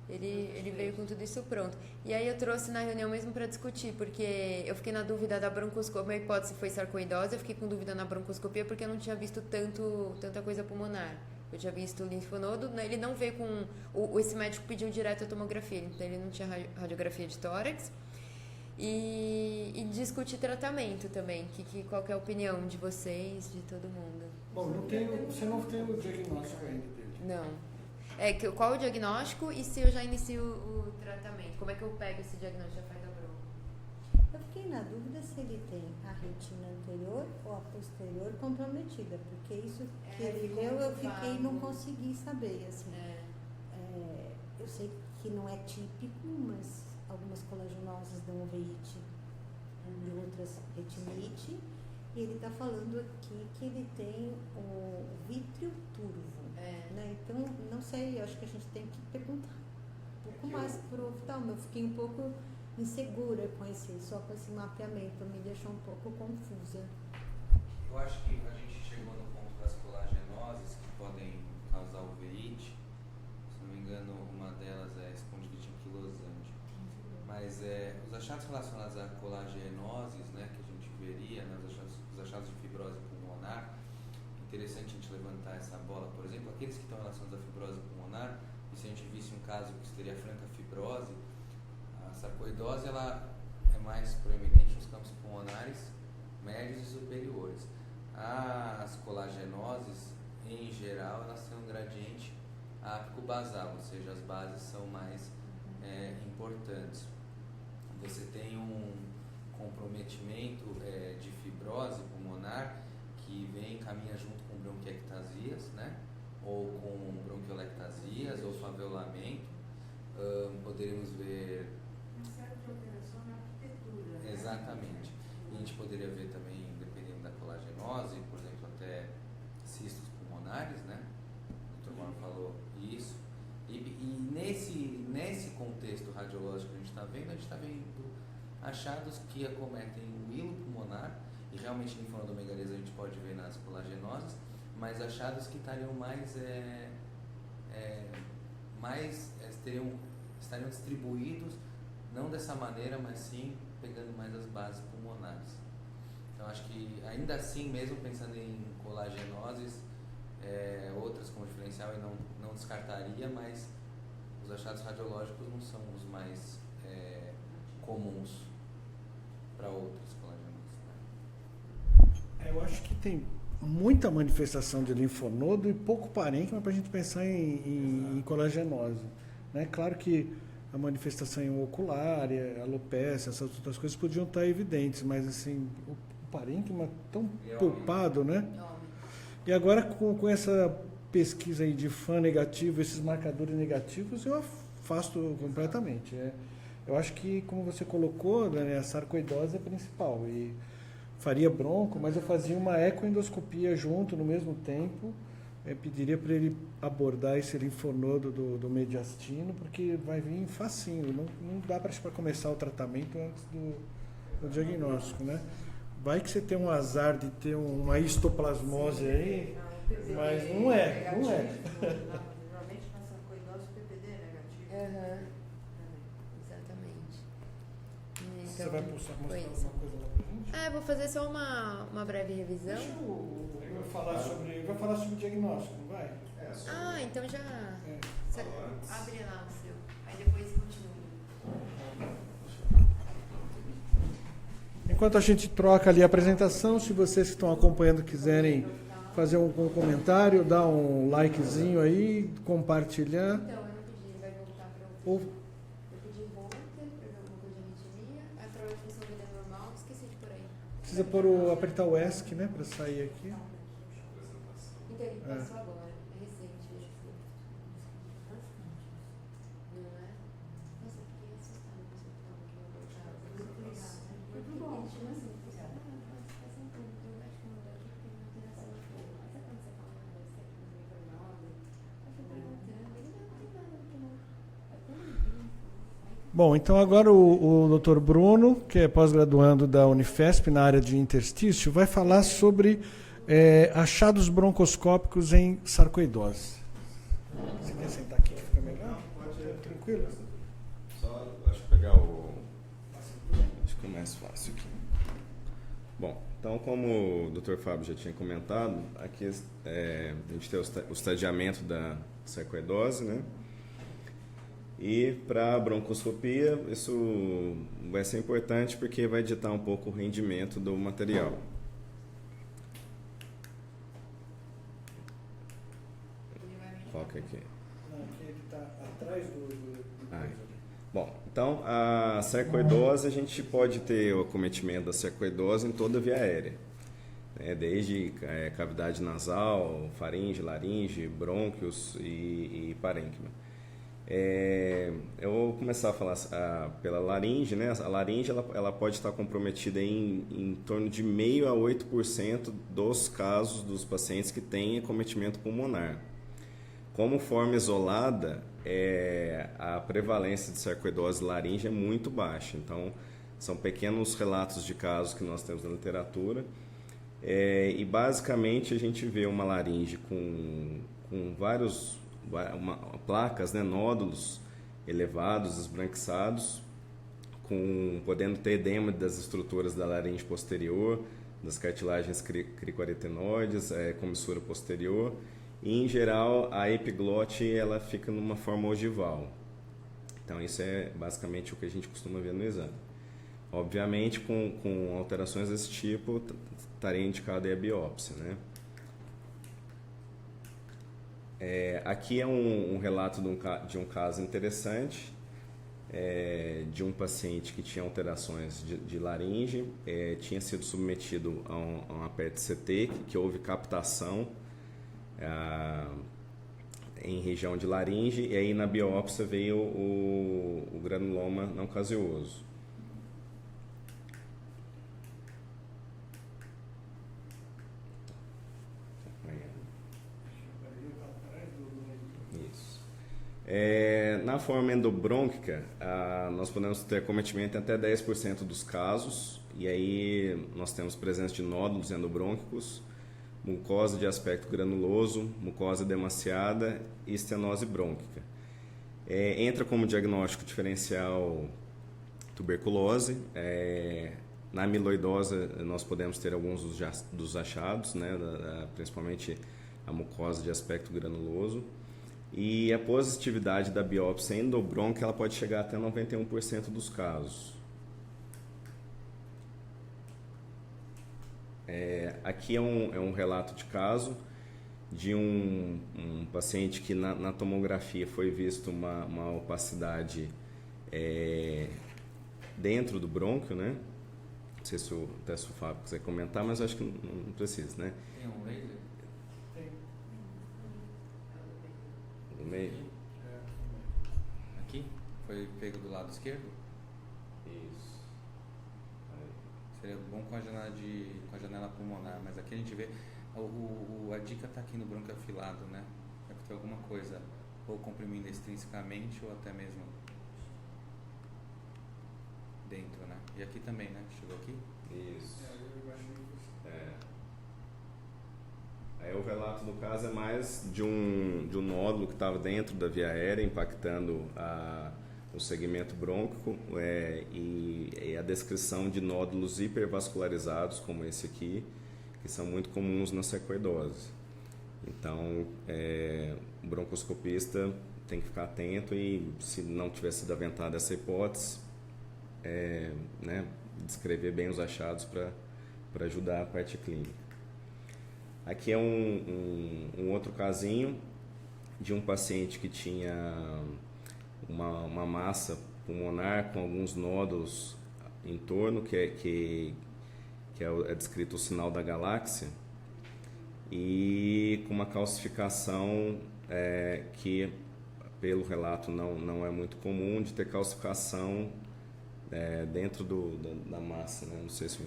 Ele veio com tudo isso pronto. E aí eu trouxe na reunião mesmo para discutir, porque eu fiquei na dúvida da broncoscopia, a hipótese foi sarcoidose, eu fiquei com dúvida na broncoscopia porque eu não tinha visto tanta coisa pulmonar. Eu tinha visto o linfonodo, ele não veio com... Esse médico pediu direto a tomografia, então ele não tinha radiografia de tórax. E discutir tratamento também, qual que é a opinião de vocês, de todo mundo. Bom, você não tem o diagnóstico ainda dele. Não. Qual é o diagnóstico e se eu já inicio o tratamento? Como é que eu pego esse diagnóstico? Já faz Eu fiquei na dúvida se ele tem a retina anterior ou a posterior comprometida, porque isso que ele leu eu fiquei, não consegui saber, assim. Eu sei que não é típico, mas algumas colagenoses dão uveíte e outras retinite. E ele está falando aqui que ele tem o vítreo turvo. Né? Então, não sei, acho que a gente tem que perguntar um pouco mais para o oftalmo. Eu fiquei um pouco insegura só com esse mapeamento, me deixou um pouco confusa. Eu acho que a gente chegou no ponto das colagenoses que podem causar uveíte. Se não me engano, uma delas é espondilite anquilosante. Mas os achados relacionados a colagenoses, né, que a gente veria, né, os achados de fibrose pulmonar, interessante a gente levantar essa bola, por exemplo, aqueles que estão relacionados à fibrose pulmonar, e se a gente visse um caso que seria franca fibrose, a sarcoidose ela é mais proeminente nos campos pulmonares médios e superiores. As colagenoses, em geral, elas têm um gradiente ápico-basal, ou seja, as bases são mais importantes. Você tem um comprometimento de fibrose pulmonar que caminha junto com bronquiectasias, né? Ou com bronquiolectasias, ou favelamento. Poderíamos ver... Uma série de alterações na arquitetura. Exatamente. E a gente poderia ver também, dependendo da colagenose, por exemplo, até cistos pulmonares, né? O Dr. Mauro falou isso. E nesse contexto radiológico que a gente está vendo, a gente está vendo achados que acometem o hilo pulmonar, e realmente linfonodomegalias a gente pode ver nas colagenoses, mas achados que estariam estariam distribuídos, não dessa maneira, mas sim pegando mais as bases pulmonares. Então acho que ainda assim, mesmo pensando em colagenoses, outras como diferencial eu não descartaria, mas os achados radiológicos não são os mais comuns para outras colagenoses. Né? Eu acho que tem muita manifestação de linfonodo e pouco parênquima para a gente pensar em colagenose. Né? Claro que a manifestação em ocular, alopecia, essas outras coisas podiam estar evidentes, mas assim, o parênquima tão poupado, né? E agora com essa pesquisa aí de FAN negativo, esses marcadores negativos, eu afasto completamente. Eu acho que, como você colocou, né, a sarcoidose é principal. E faria bronco, mas eu fazia uma ecoendoscopia junto no mesmo tempo. Pediria para ele abordar esse linfonodo do mediastino, porque vai vir facinho. Não dá para começar o tratamento antes do diagnóstico, né? Vai que você tem um azar de ter uma histoplasmose aí, mas não é. Geralmente na sarcoidose o PPD é negativo. Exatamente. Você vai mostrar alguma coisa lá pra gente? Vou fazer só uma breve revisão. Deixa eu falar sobre o diagnóstico, não vai? Então já... Antes. Abre lá o seu. Aí depois continua. Enquanto a gente troca ali a apresentação, se vocês que estão acompanhando quiserem fazer um comentário, dar um likezinho aí, compartilhar. Então, eu não pedi, vai voltar para Ou eu pedi volta para ver alguma coisa de arritmia. A prova de função vida normal, esqueci de por aí. precisa apertar o ESC, né, para sair aqui. Então, ele passou agora, é recente esse. Não é? Nossa, eu fiquei assustada com esse hospital que vai voltar. Muito bom. Bom, então agora o Dr. Bruno, que é pós-graduando da Unifesp na área de interstício, vai falar sobre achados broncoscópicos em sarcoidose. Você quer sentar aqui que fica melhor? Pode ir. Tranquilo? Só acho que pegar acho que é mais fácil aqui. Bom, então como o Dr. Fábio já tinha comentado, aqui a gente tem o estadiamento da sarcoidose, né? E para a broncoscopia, isso vai ser importante porque vai ditar um pouco o rendimento do material. Foca aqui. Não, aqui ele está atrás do Bom, Então, a sarcoidose, a gente pode ter o acometimento da sarcoidose em toda a via aérea, né? Desde cavidade nasal, faringe, laringe, brônquios e parênquima. Eu vou começar a falar pela laringe, né? A laringe ela pode estar comprometida em torno de 0,5% a 8% dos casos dos pacientes que têm acometimento pulmonar. Como forma isolada, a prevalência de sarcoidose laringe é muito baixa. Então, são pequenos relatos de casos que nós temos na literatura. E basicamente a gente vê uma laringe com vários placas, né, nódulos elevados, esbranquiçados, podendo ter edema das estruturas da laringe posterior, das cartilagens cricoaretinoides, comissura posterior, e em geral a epiglote ela fica numa forma ogival. Então isso é basicamente o que a gente costuma ver no exame. Obviamente com alterações desse tipo estaria indicado a biópsia, né? Aqui é um relato de um caso interessante, de um paciente que tinha alterações de laringe, tinha sido submetido a uma PET-CT, que houve captação em região de laringe, e aí na biópsia veio o granuloma não caseoso. Na forma endobrônquica, nós podemos ter acometimento em até 10% dos casos, e aí nós temos presença de nódulos endobrônquicos, mucosa de aspecto granuloso, mucosa demasiada e estenose brônquica. Entra como diagnóstico diferencial tuberculose. Na amiloidose nós podemos ter alguns dos achados, né, principalmente a mucosa de aspecto granuloso. E a positividade da biópsia endobrônquica ela pode chegar até 91% dos casos. Aqui é um relato de caso de um paciente que na tomografia foi visto uma opacidade dentro do brônquio, né? Não sei se o Fábio quiser comentar, mas acho que não precisa, né? Tem um laser? No meio? Aqui? Foi pego do lado esquerdo? Isso. Seria bom com a janela pulmonar, mas aqui a gente vê a dica está aqui no brônquio afilado, né? É que tem alguma coisa ou comprimindo extrinsecamente ou até mesmo dentro, né? E aqui também, né? Chegou aqui? Isso. Aí o relato do caso é mais de um nódulo que estava dentro da via aérea, impactando o segmento brônquico, e a descrição de nódulos hipervascularizados, como esse aqui, que são muito comuns na sarcoidose. Então, o broncoscopista tem que ficar atento e, se não tiver sido aventada essa hipótese, né, descrever bem os achados para ajudar a parte clínica. Aqui é um outro casinho de um paciente que tinha uma massa pulmonar com alguns nódulos em torno, que é descrito o sinal da galáxia, e com uma calcificação que, pelo relato, não é muito comum, de ter calcificação dentro da massa, né? Não sei se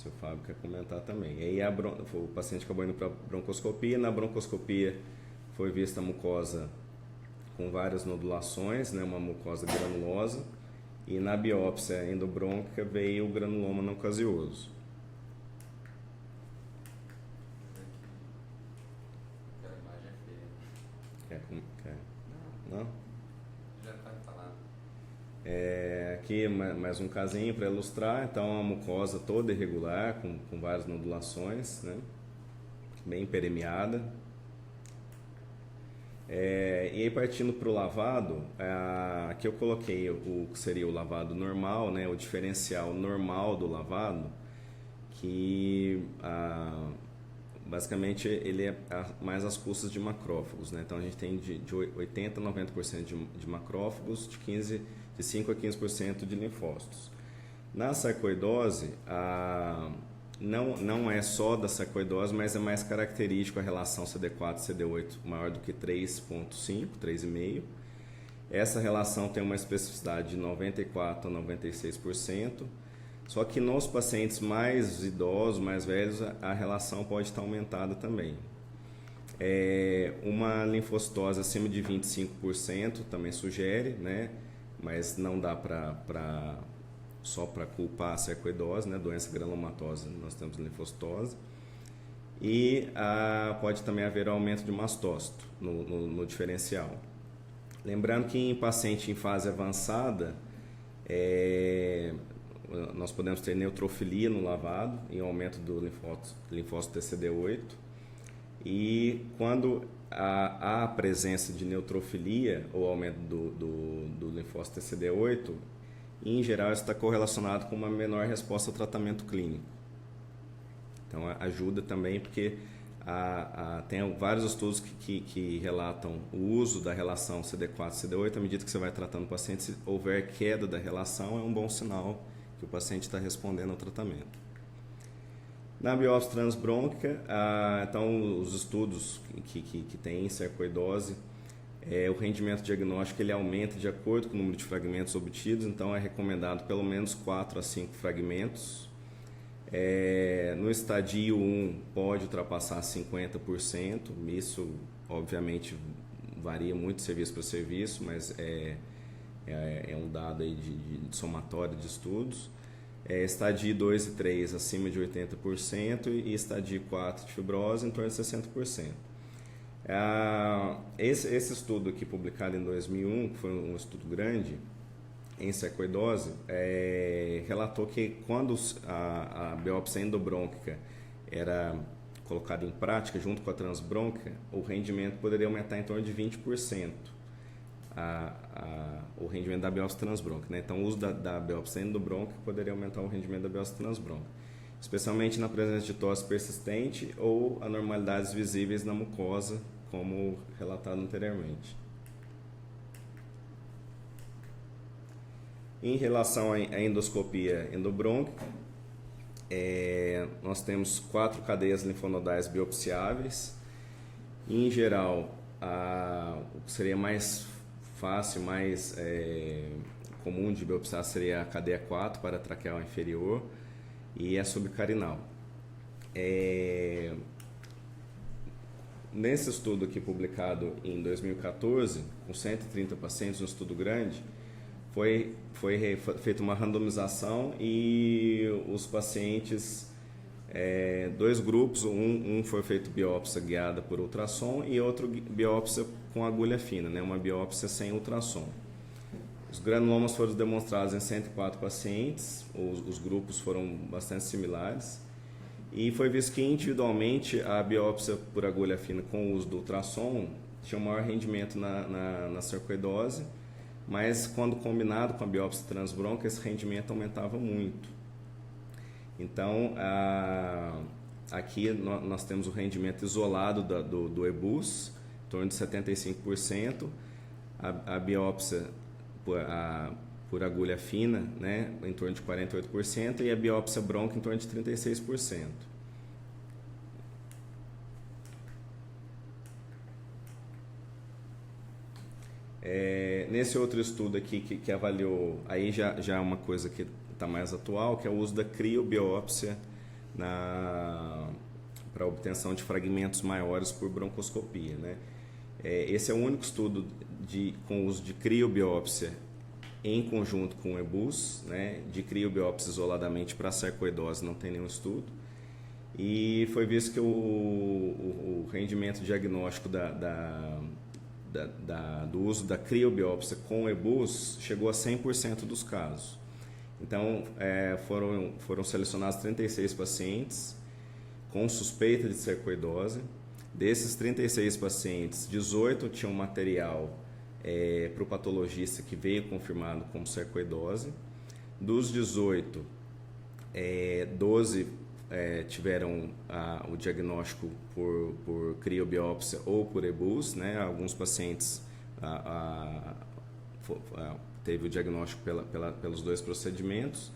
o Fábio quer comentar também. E aí o paciente acabou indo para broncoscopia. Na broncoscopia foi vista a mucosa com várias nodulações, né, uma mucosa granulosa, e na biópsia endobrônquica veio o granuloma não caseoso. Aquela imagem é feia. Quer? Não? Já está falado. Aqui mais um casinho para ilustrar. Então, a mucosa toda irregular, com várias nodulações, né, bem permeada. E aí, partindo para o lavado, aqui eu coloquei o que seria o lavado normal, né, o diferencial normal do lavado, que basicamente ele é mais às custas de macrófagos, né? Então a gente tem de 80% a 90% de macrófagos, de 15% de 5 a 15% de linfócitos. Na sarcoidose, não é só da sarcoidose, mas é mais característico a relação CD4 e CD8 maior do que 3,5, 3,5. Essa relação tem uma especificidade de 94% a 96%, só que nos pacientes mais idosos, mais velhos, a relação pode estar aumentada também. Uma linfocitose acima de 25% também sugere, né? Mas não dá só para culpar a sarcoidose, né? Doença granulomatosa, nós temos linfocitose. E pode também haver aumento de mastócito no diferencial. Lembrando que em paciente em fase avançada, nós podemos ter neutrofilia no lavado, em aumento do linfócito TCD8. E quando há a presença de neutrofilia ou aumento do linfócito TCD8, em geral está correlacionado com uma menor resposta ao tratamento clínico. Então ajuda também porque tem vários estudos que relatam o uso da relação CD4-CD8 à medida que você vai tratando o paciente. Se houver queda da relação, é um bom sinal que o paciente está respondendo ao tratamento. Na biópsia transbrônquica, então os estudos que tem em sarcoidose, o rendimento diagnóstico ele aumenta de acordo com o número de fragmentos obtidos, então é recomendado pelo menos 4 a 5 fragmentos. No estadio 1 pode ultrapassar 50%, isso obviamente varia muito de serviço para serviço, mas é um dado aí de somatório de estudos. Estadio 2 e 3 acima de 80% e estadio 4 de fibrose em torno de 60%. Esse estudo aqui publicado em 2001, que foi um estudo grande, em sarcoidose, relatou que quando a biópsia endobrônquica era colocada em prática junto com a transbrônquica, o rendimento poderia aumentar em torno de 20%, o rendimento da biópsia transbrônquica, né? Então o uso da biópsia endobrônquica poderia aumentar o rendimento da biópsia transbrônquica, especialmente na presença de tosse persistente ou anormalidades visíveis na mucosa, como relatado anteriormente. Em relação à endoscopia endobrônquica, nós temos 4 cadeias linfonodais biopsiáveis. Em geral, o que seria mais fácil, mais comum de biopsiar seria a cadeia 4 para a traqueal inferior e a subcarinal. Nesse estudo aqui publicado em 2014, com 130 pacientes, um estudo grande, foi feita uma randomização e os pacientes, 2 grupos, um foi feito biópsia guiada por ultrassom e outro biópsia com agulha fina, né, uma biópsia sem ultrassom. Os granulomas foram demonstrados em 104 pacientes, os grupos foram bastante similares e foi visto que individualmente a biópsia por agulha fina com o uso do ultrassom tinha um maior rendimento na sarcoidose, mas quando combinado com a biópsia transbrônquica, esse rendimento aumentava muito. Então, aqui nós temos o rendimento isolado do EBUS, em torno de 75%, a biópsia por agulha fina, né, em torno de 48%, e a biópsia brônquica em torno de 36%. Nesse outro estudo aqui que avaliou, aí já é uma coisa que está mais atual, que é o uso da criobiópsia para obtenção de fragmentos maiores por broncoscopia, né? Esse é o único estudo com uso de criobiópsia em conjunto com o EBUS, né? De criobiópsia isoladamente para sarcoidose não tem nenhum estudo. E foi visto que o rendimento diagnóstico do uso da criobiópsia com EBUS chegou a 100% dos casos. Então, foram selecionados 36 pacientes com suspeita de sarcoidose. Desses 36 pacientes, 18 tinham material para o patologista que veio confirmado como sarcoidose. Dos 18, 12 tiveram o diagnóstico por criobiópsia ou por EBUS, né? Alguns pacientes teve o diagnóstico pelos 2 procedimentos.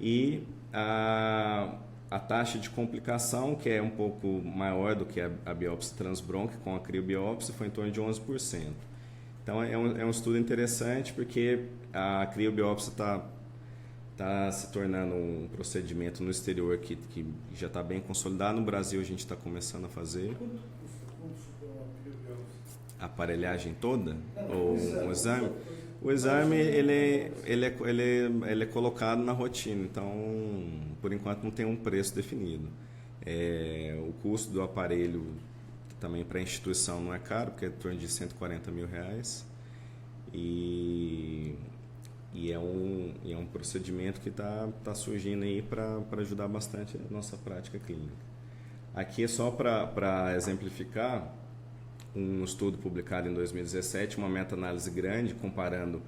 E a taxa de complicação, que é um pouco maior do que a biópsia transbrônquica com a criobiópsia, foi em torno de 11%. Então, é um estudo interessante porque a criobiópsia está se tornando um procedimento no exterior que já está bem consolidado. No Brasil, a gente está começando a fazer. A aparelhagem toda? Ou o exame? O exame ele é colocado na rotina, então, por enquanto, não tem um preço definido. O custo do aparelho também para a instituição não é caro, porque é em torno de R$140 mil. E é um procedimento que está surgindo aí para ajudar bastante a nossa prática clínica. Aqui é só para exemplificar um estudo publicado em 2017, uma meta-análise grande comparando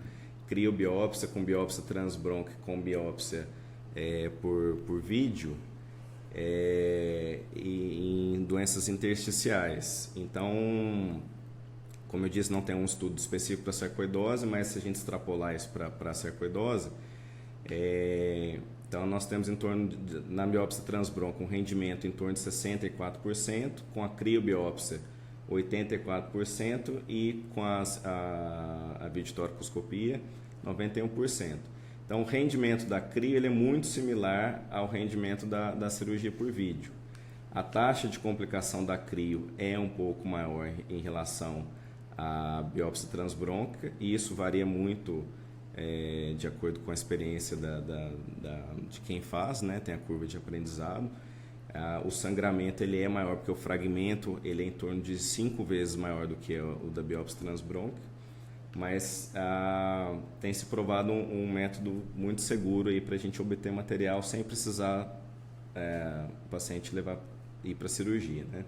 criobiópsia com biópsia transbrônquica com biópsia por vídeo em doenças intersticiais. Então, como eu disse, não tem um estudo específico para sarcoidose, mas se a gente extrapolar isso para a sarcoidose, então nós temos na biópsia transbrônquica um rendimento em torno de 64%, com a criobiópsia 84% e com a videotoracoscopia 91%. Então, o rendimento da crio ele é muito similar ao rendimento da cirurgia por vídeo. A taxa de complicação da crio é um pouco maior em relação à biópsia transbrônquica, e isso varia muito de acordo com a experiência de quem faz, né? Tem a curva de aprendizado. O sangramento ele é maior porque o fragmento ele é em torno de 5 vezes maior do que o da biópsia transbrônquica, mas tem se provado um método muito seguro para a gente obter material sem precisar o paciente ir para a cirurgia, né?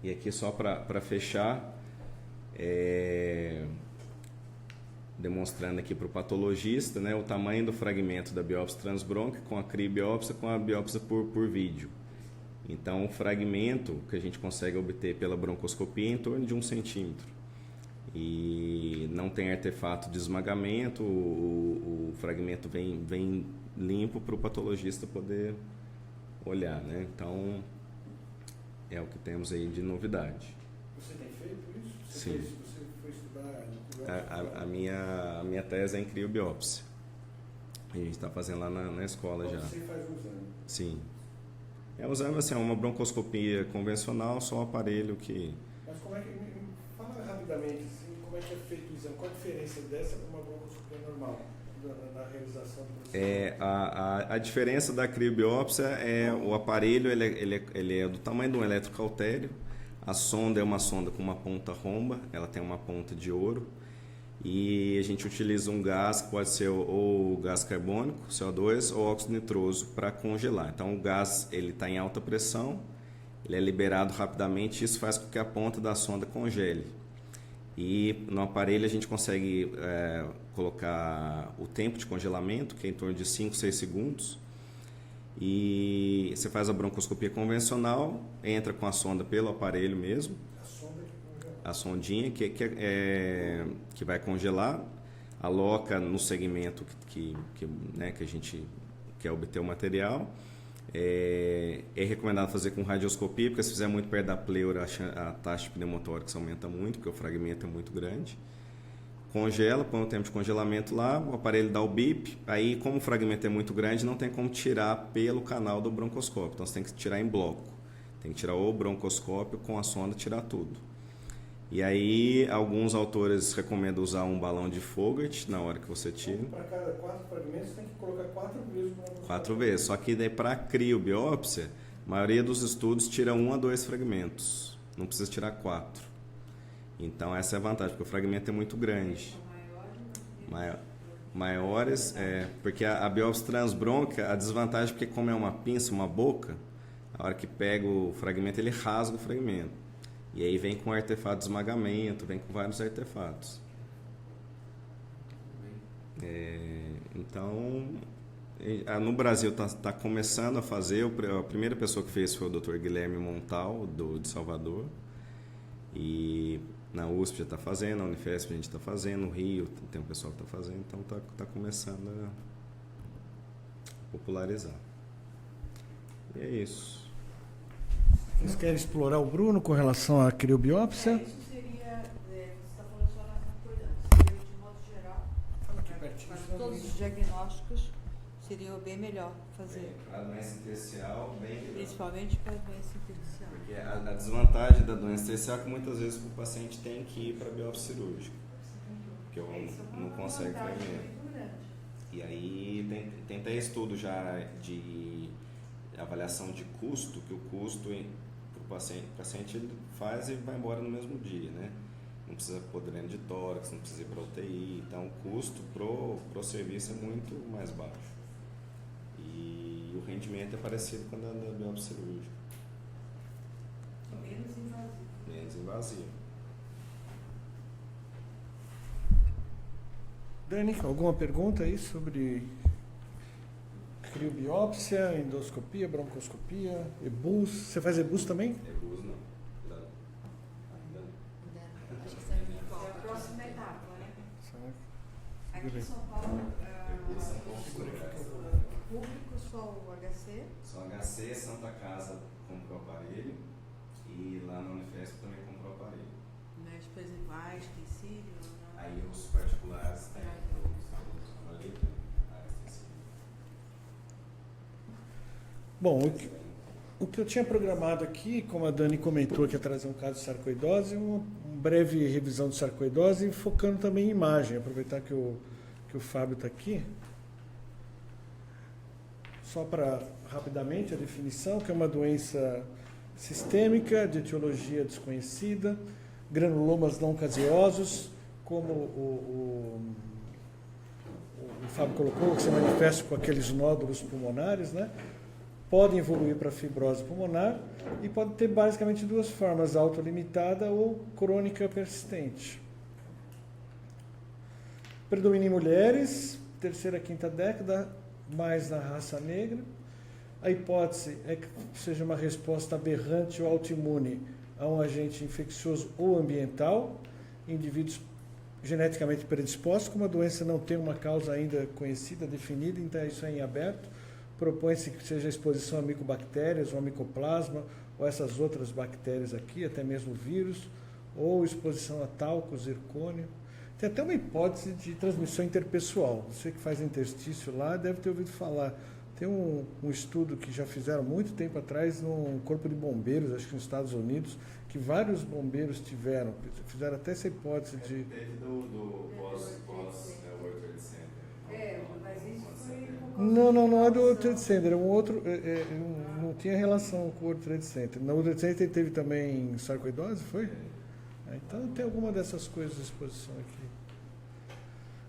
E aqui só para fechar, demonstrando aqui para o patologista, né, o tamanho do fragmento da biópsia transbrônquica com a criobiópsia com a biópsia por vídeo. Então, o fragmento que a gente consegue obter pela broncoscopia é em torno de 1 centímetro. E não tem artefato de esmagamento, o fragmento vem limpo para o patologista poder olhar, né? Então, é o que temos aí de novidade. Você tem feito isso? Sim. Você foi estudar? A minha tese é em criobiópsia. A gente está fazendo lá na escola já. Você faz um exame? Sim. O exame assim, é uma broncoscopia convencional, só um aparelho que... Mas como é que... Fala rapidamente, assim, como é que é feito o exame? Qual a diferença dessa para uma broncoscopia normal? Na realização do processo? A diferença da criobiópsia é o aparelho, ele é do tamanho de um eletrocautério. A sonda é uma sonda com uma ponta romba, ela tem uma ponta de ouro. E a gente utiliza um gás que pode ser ou gás carbônico, CO2, ou óxido nitroso para congelar. Então o gás está em alta pressão, ele é liberado rapidamente e isso faz com que a ponta da sonda congele. E no aparelho a gente consegue colocar o tempo de congelamento, que é em torno de 5, 6 segundos. E você faz a broncoscopia convencional, entra com a sonda pelo aparelho mesmo. A sondinha que vai congelar, aloca no segmento que a gente quer obter o material. É recomendado fazer com radioscopia, porque se fizer muito perto da pleura, a taxa de pneumotórax aumenta muito, porque o fragmento é muito grande. Congela, põe o tempo de congelamento lá, o aparelho dá o bip, aí como o fragmento é muito grande, não tem como tirar pelo canal do broncoscópio, então você tem que tirar em bloco. Tem que tirar o broncoscópio com a sonda, tirar tudo. E aí, alguns autores recomendam usar um balão de Fogarty na hora que você tira. Para cada 4 fragmentos, você tem que colocar 4 vezes. 4 vezes. Só que daí para a criobiópsia, a maioria dos estudos tira 1 a 2 fragmentos. Não precisa tirar 4. Então, essa é a vantagem, porque o fragmento é muito grande. Maiores, porque a biópsia transbrônquica, a desvantagem é porque como é uma pinça, uma boca, a hora que pega o fragmento, ele rasga o fragmento. E aí vem com artefato de esmagamento, vem com vários artefatos. Então, no Brasil está começando a fazer, a primeira pessoa que fez foi o Dr. Guilherme Montal, de Salvador. E Na USP já está fazendo, na Unifesp a gente está fazendo, no Rio tem um pessoal que está fazendo, então está começando a popularizar. E é isso. Vocês querem explorar o Bruno com relação à criobiópsia? Isso seria, você está falando só na concordância, seria de modo geral, para todos os diagnósticos, seria bem melhor fazer, Para a doença intersticial, bem melhor. principalmente para a doença intersticial. Porque a desvantagem da doença intersticial é que muitas vezes o paciente tem que ir para a biópsia cirúrgica, porque não consegue prever. E aí tem até estudo já de avaliação de custo, que o custo para o paciente ele faz e vai embora no mesmo dia, né? Não precisa pôr dreno de tórax, não precisa ir para UTI, então o custo pro serviço é muito mais baixo. E o rendimento é parecido com o da biópsia cirúrgica. Menos invasivo. Menos invasivo. Dani, alguma pergunta aí sobre criobiópsia, endoscopia, broncoscopia, EBUS? Você faz EBUS também? EBUS não. Ainda não. Acho que serve de É a volta. próxima etapa, né? Aqui Segura em aí. São Paulo, EBUS são poucos lugares. público só o HC, Só HC, Santa Casa comprou aparelho e lá na Unifesp também comprou aparelho. mas, por exemplo, Einstein, Sírio, não. Aí os particulares têm. Ali tem. Bom, o que eu tinha programado aqui, como a Dani comentou, que ia trazer um caso de sarcoidose, uma breve revisão de sarcoidose, focando também em imagem. Aproveitar que o Fábio está aqui. Só para, rapidamente, a definição, que é uma doença sistêmica, de etiologia desconhecida, granulomas não caseosos, como o Fábio colocou, que se manifesta com aqueles nódulos pulmonares, né? Podem evoluir para fibrose pulmonar e pode ter basicamente duas formas, autolimitada ou crônica persistente. Predomina em mulheres, terceira, quinta década, mais na raça negra. A hipótese é que seja uma resposta aberrante ou autoimune a um agente infeccioso ou ambiental, indivíduos geneticamente predispostos, como a doença não tem uma causa ainda conhecida, definida, então isso é em aberto. Propõe-se que seja exposição a micobactérias, ou a micoplasma, ou essas outras bactérias aqui, até mesmo vírus, ou exposição a talco, zircônio. Tem até uma hipótese de transmissão interpessoal. Você que faz interstício lá deve ter ouvido falar. Tem um estudo que já fizeram muito tempo atrás num corpo de bombeiros, acho que nos Estados Unidos, que vários bombeiros tiveram. Fizeram até essa hipótese de... Teve do pós-World Trade Center. Mas isso foi... Não é do World Trade Center, é um outro, não tinha relação com o World Trade Center. No World Trade Center teve também sarcoidose, foi? Então tem alguma dessas coisas de exposição aqui.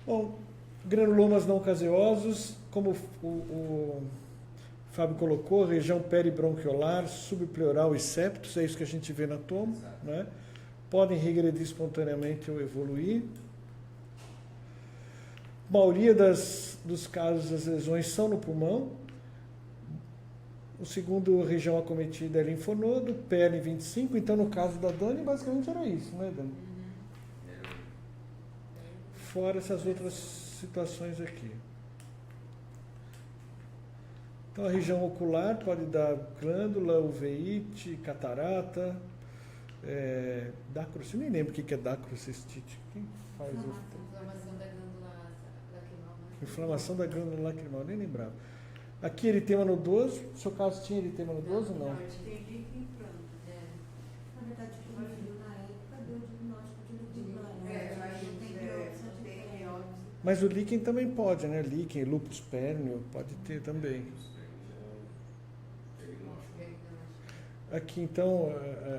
Bom, granulomas não caseosos, como o Fábio colocou, região peribronquiolar, subpleural e septos, é isso que a gente vê na tomo, né? Podem regredir espontaneamente ou evoluir. A maioria dos casos das lesões são no pulmão. O segundo região acometida é linfonodo, pele 25. Então, no caso da Dani, basicamente era isso, né, Dani? Fora essas outras situações aqui. Então, a região ocular pode dar glândula, uveíte, catarata, dacrocistite. Eu nem lembro o que é dacrocistite. Quem faz o... Inflamação da glândula lacrimal, né? Inflamação da glândula lacrimal, nem lembrava. Aqui eritema nodoso, no seu caso tinha eritema nodoso ou não? Tem líquido inflando. Na verdade, o que me viu na época deu o diagnóstico de lupus. Mas Não tem biópsia de pele. Mas o líquen também pode, né? Líquen, lúpus pérneo, pode ter também. Aqui então,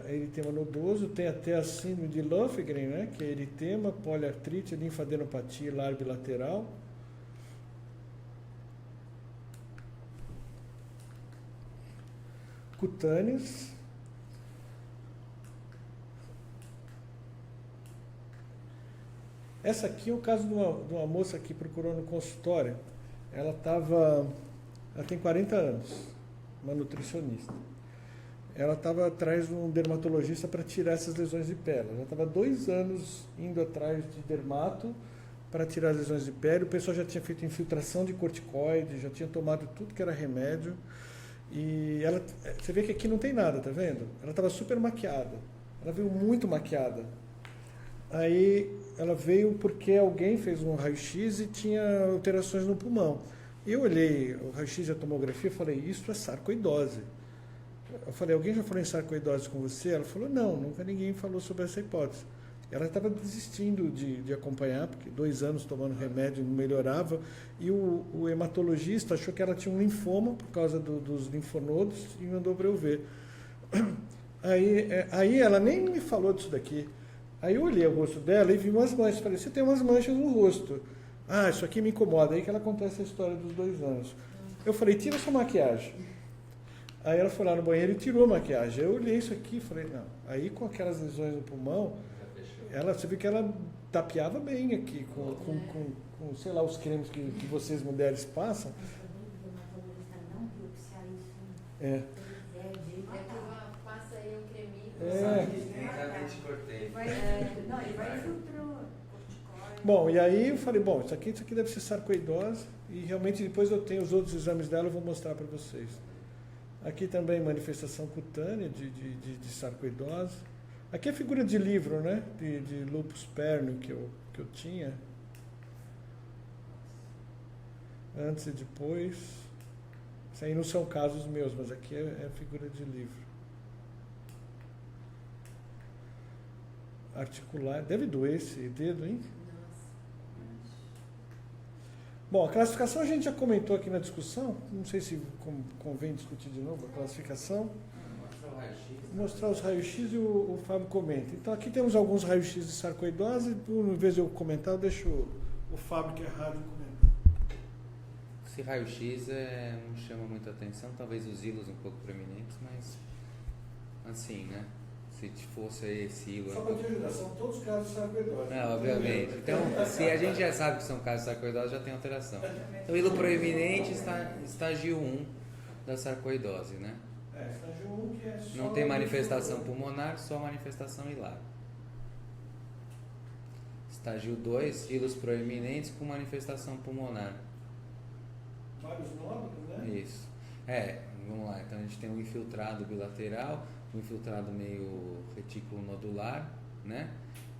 eritema nodoso, tem até a síndrome de Löfgren, né? Que é eritema, poliartrite, linfadenopatia bilateral. Cutâneos. Essa aqui é o caso de uma moça que procurou no consultório. Ela tem 40 anos, uma nutricionista. ela estava atrás de um dermatologista para tirar essas lesões de pele. Ela estava 2 anos indo atrás de dermato para tirar as lesões de pele. O pessoal já tinha feito infiltração de corticoide, já tinha tomado tudo que era remédio. E ela, você vê que aqui não tem nada, tá vendo? Ela estava super maquiada. Ela veio muito maquiada. Aí ela veio porque alguém fez um raio-x e tinha alterações no pulmão. Eu olhei o raio-x e a tomografia e falei, isso é sarcoidose. Eu falei, alguém já falou em sarcoidose com você? Ela falou, não, nunca ninguém falou sobre essa hipótese. Ela estava desistindo de acompanhar, porque 2 anos tomando remédio não melhorava, e o hematologista achou que ela tinha um linfoma por causa dos linfonodos e mandou para eu ver. Aí ela nem me falou disso daqui. Aí eu olhei o rosto dela e vi umas manchas. Falei, você tem umas manchas no rosto. Ah, isso aqui me incomoda. Aí que ela conta essa história dos 2 anos. Eu falei, tira sua maquiagem. Aí ela foi lá no banheiro e tirou a maquiagem. Eu olhei isso aqui e falei, não. Aí com aquelas lesões no pulmão, você viu que ela tapeava bem aqui, com sei lá, os cremes que vocês mulheres passam. É. Passa aí um creminho. Exatamente, cortei. Não, ele vai filtrando. Bom, e aí eu falei, bom, isso aqui deve ser sarcoidose. E realmente depois eu tenho os outros exames dela, eu vou mostrar para vocês. Aqui também manifestação cutânea de sarcoidose. Aqui é figura de livro, né? De lúpus pernio que eu tinha. Antes e depois. Isso aí não são casos meus, mas aqui é figura de livro. Articular. Deve doer esse dedo, hein? Bom, a classificação a gente já comentou aqui na discussão. Não sei se convém discutir de novo a classificação. Mostrar os raios-x e o Fábio comenta. Então aqui temos alguns raios-x de sarcoidose. Em vez de eu comentar, eu deixo o Fábio, que é rádio, comentar. Esse raio-x não chama muita atenção, talvez os hilos um pouco proeminentes, mas assim, né? Se fosse esse hilo... Só para te ajudar, são todos casos de sarcoidose. Não, obviamente. Então, se a gente já sabe que são casos de sarcoidose, já tem alteração. Então, o hilo proeminente está estágio 1 da sarcoidose, né? Estágio 1, que é só... Não tem manifestação pulmonar, só manifestação hilar. Estágio 2, hilos proeminentes com manifestação pulmonar. Vários nódulos, né? Isso. Vamos lá. Então, a gente tem um infiltrado bilateral, um infiltrado meio retículo nodular, né?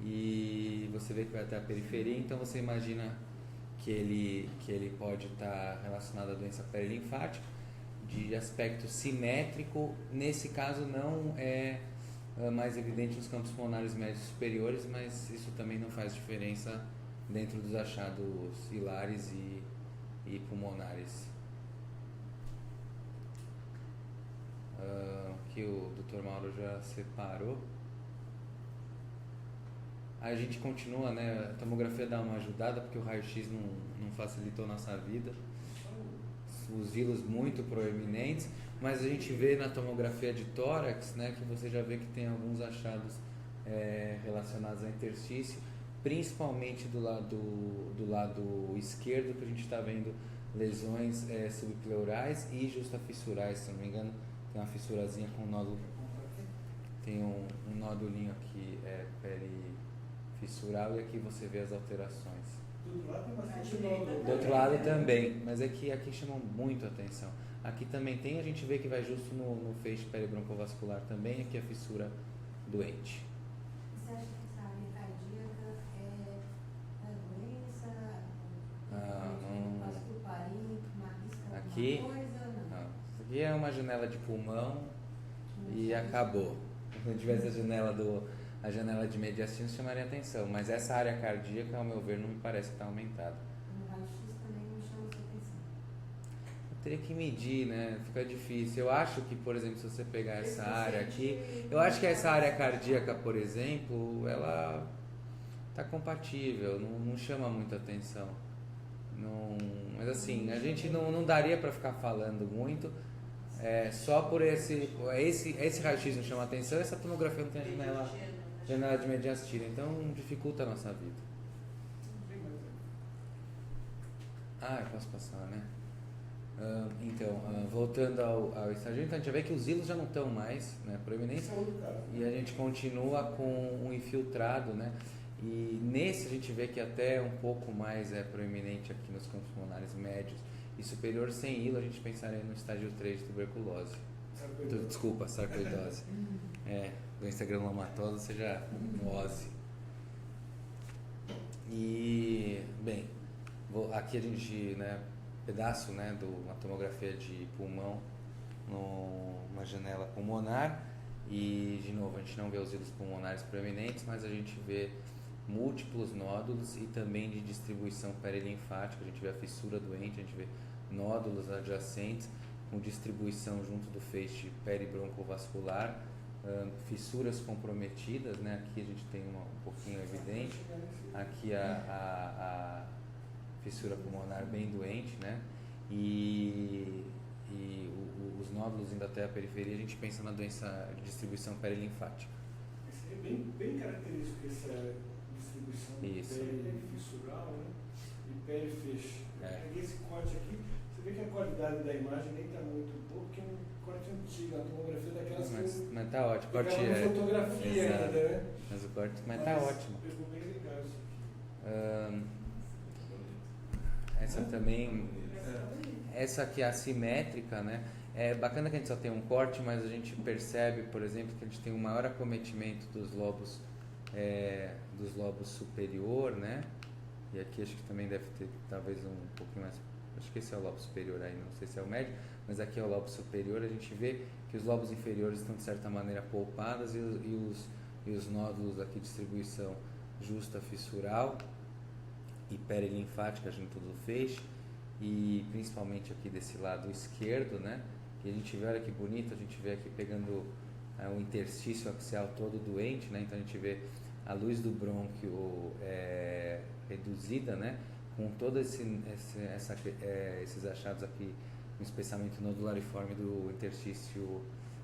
E você vê que vai até a periferia, então você imagina que ele pode estar relacionado à doença perilinfática, de aspecto simétrico. Nesse caso não é mais evidente nos campos pulmonares médios superiores, mas isso também não faz diferença dentro dos achados hilares e pulmonares. Que o Dr. Mauro já separou. Aí a gente continua, né? A tomografia dá uma ajudada porque o raio-x não facilitou nossa vida. Os hilos muito proeminentes, mas a gente vê na tomografia de tórax, né, que você já vê que tem alguns achados relacionados a interstício, principalmente do lado esquerdo, que a gente está vendo lesões subpleurais e justafissurais, se não me engano. Tem uma fissurazinha com um nódulo. Tem um nódulinho aqui perifissural, e aqui você vê as alterações. Do outro lado tem bastante nódulo. Do outro lado também, mas aqui chamam muito a atenção. Aqui também tem, a gente vê que vai justo no feixe peribroncovascular também, aqui a fissura doente. Você acha que essa área cardíaca é doença? Aqui, não. Isso aqui é uma janela de pulmão e acabou. Se não tivesse a janela de mediastino, chamaria atenção, mas essa área cardíaca, ao meu ver, não me parece que está aumentada. No raio-x também não chama sua atenção. Eu teria que medir, né? Fica difícil. Eu acho que, por exemplo, se você pegar essa área aqui, eu acho que essa área cardíaca, por exemplo, ela está compatível, não chama muita atenção. Mas assim, a gente não daria para ficar falando muito, só por esse raio-x não chama atenção, essa tomografia não tem janela de mediastina, então dificulta a nossa vida. Eu posso passar, né? Voltando ao estágio, então a gente já vê que os hilos já não estão mais, né, proeminentes, e a gente continua com um infiltrado, né, e nesse a gente vê que até um pouco mais é proeminente aqui nos campos pulmonares médios e superior. Sem hilo a gente pensaria no estágio 3 de tuberculose. Desculpa, sarcoidose. Doença granulomatosa, ou seja, ose. E, bem, aqui a gente, né, pedaço, né, de uma tomografia de pulmão numa janela pulmonar, e de novo a gente não vê os hilos pulmonares proeminentes, mas a gente vê múltiplos nódulos e também de distribuição perilinfática. A gente vê a fissura doente, a gente vê nódulos adjacentes com distribuição junto do feixe peribroncovascular, fissuras comprometidas, né? Aqui a gente tem um pouquinho evidente, aqui a fissura pulmonar bem doente, né? E os nódulos indo até a periferia, a gente pensa na doença de distribuição perilinfática. É bem característico essa distribuição perifissural, né? E perifeixe. Esse corte aqui, você vê que a qualidade da imagem nem está muito boa, porque é um corte antigo, a tomografia daquelas mas tá ótimo, corte fotografia exato. Ainda, né? Mas o corte, mas tá ótimo. Pegou bem legal isso aqui. Essa também, essa aqui é assimétrica, né? É bacana que a gente só tem um corte, mas a gente percebe, por exemplo, que a gente tem um maior acometimento dos lobos superior, né? E aqui acho que também deve ter talvez um pouquinho mais, acho que esse é o lobo superior aí, não sei se é o médio, mas aqui é o lobo superior. A gente vê que os lobos inferiores estão de certa maneira poupados e os nódulos aqui de distribuição justa fissural e perilinfática junto do feixe, e principalmente aqui desse lado esquerdo, né? E a gente vê, olha que bonito, a gente vê aqui pegando o interstício axial todo doente, né? Então a gente vê a luz do brônquio reduzida, né? Com todos esses achados aqui no espessamento nodulariforme do interstício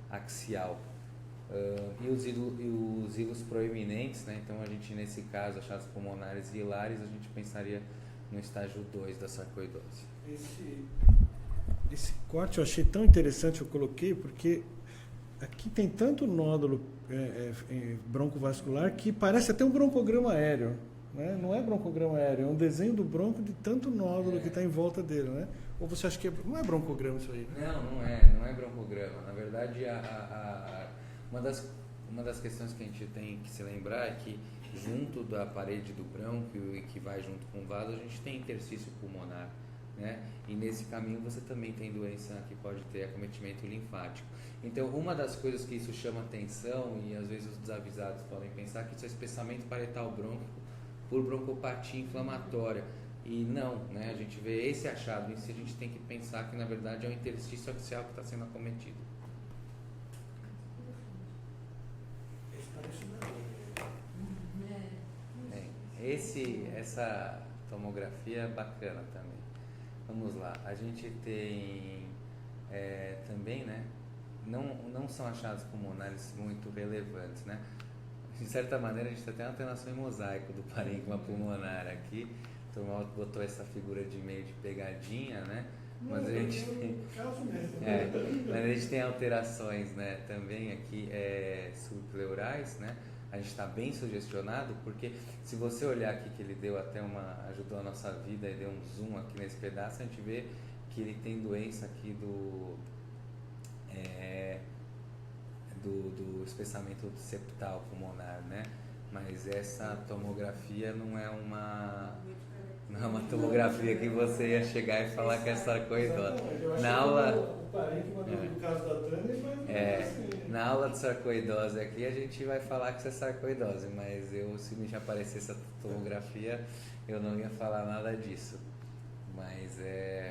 axial. E os hilos proeminentes, né? Então a gente, nesse caso, achados pulmonares e hilares, a gente pensaria no estágio 2 da sarcoidose. Esse corte eu achei tão interessante, eu coloquei, porque aqui tem tanto nódulo broncovascular que parece até um broncograma aéreo. Né? Não é broncograma aéreo, é um desenho do bronco de tanto nódulo que está em volta dele. Né? Ou você acha que não é broncograma isso aí? Né? Não é broncograma. Na verdade, uma das questões que a gente tem que se lembrar é que junto da parede do brônquio e que vai junto com o vaso, a gente tem interstício pulmonar, né? E nesse caminho você também tem doença que pode ter acometimento linfático. Então, uma das coisas que isso chama atenção, e às vezes os desavisados podem pensar, que isso é espessamento parietal brônquico por broncopatia inflamatória. E não, né? A gente vê esse achado em si, a gente tem que pensar que na verdade é o interstício axial que está sendo acometido. Essa tomografia é bacana também. Vamos lá, a gente tem também, né? Não são achados pulmonares muito relevantes, né? De certa maneira, a gente tem uma alternação em mosaico do parênquima pulmonar aqui. Então, botou essa figura de meio de pegadinha, né? Mas a gente tem alterações, né? Também aqui subpleurais, né? A gente está bem sugestionado, porque se você olhar aqui que ele ajudou a nossa vida e deu um zoom aqui nesse pedaço, a gente vê que ele tem doença aqui do espessamento septal pulmonar, né? Mas essa tomografia não é uma tomografia que você ia chegar e falar que é sarcoidose. Na aula de sarcoidose aqui a gente vai falar que isso é sarcoidose, mas se me aparecesse essa tomografia, eu não ia falar nada disso. Mas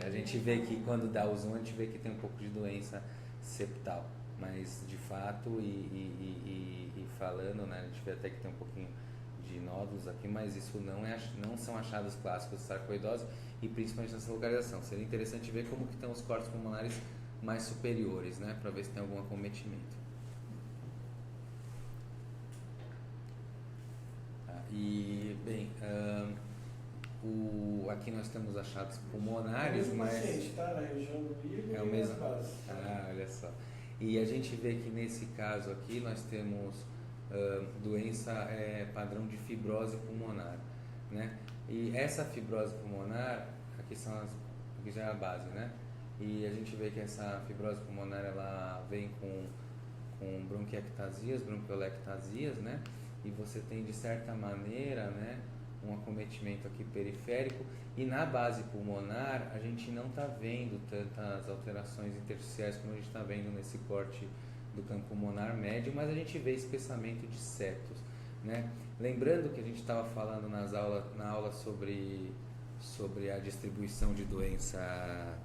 a gente vê que quando dá o zoom, a gente vê que tem um pouco de doença septal. Mas de fato, e falando, né, a gente vê até que tem um pouquinho de nódulos aqui, mas isso não são achados clássicos de sarcoidose, e principalmente nessa localização. Seria interessante ver como que estão os cortes pulmonares mais superiores, né, para ver se tem algum acometimento. E, bem, aqui nós temos achados pulmonares, mas paciente, tá? Na região do umbigo é o e mesmo. nas bases. Olha só. E a gente vê que nesse caso aqui nós temos doença padrão de fibrose pulmonar, né? E essa fibrose pulmonar, aqui já é a base, né? E a gente vê que essa fibrose pulmonar ela vem com bronquiectasias, bronquiolectasias, né? E você tem de certa maneira, né, um acometimento aqui periférico, e na base pulmonar a gente não está vendo tantas alterações intersticiais como a gente está vendo nesse corte do campo pulmonar médio, mas a gente vê espessamento de septos, né? Lembrando que a gente estava falando na aula sobre a distribuição de doença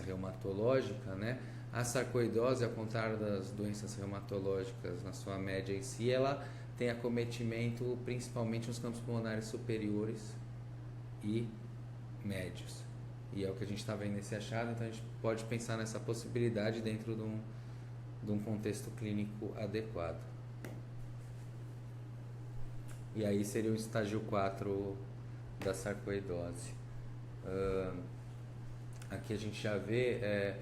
reumatológica, né? A sarcoidose, ao contrário das doenças reumatológicas na sua média em si, ela tem acometimento principalmente nos campos pulmonares superiores e médios. E é o que a gente está vendo nesse achado, então a gente pode pensar nessa possibilidade dentro de um contexto clínico adequado. E aí seria o estágio 4 da sarcoidose. Aqui a gente já vê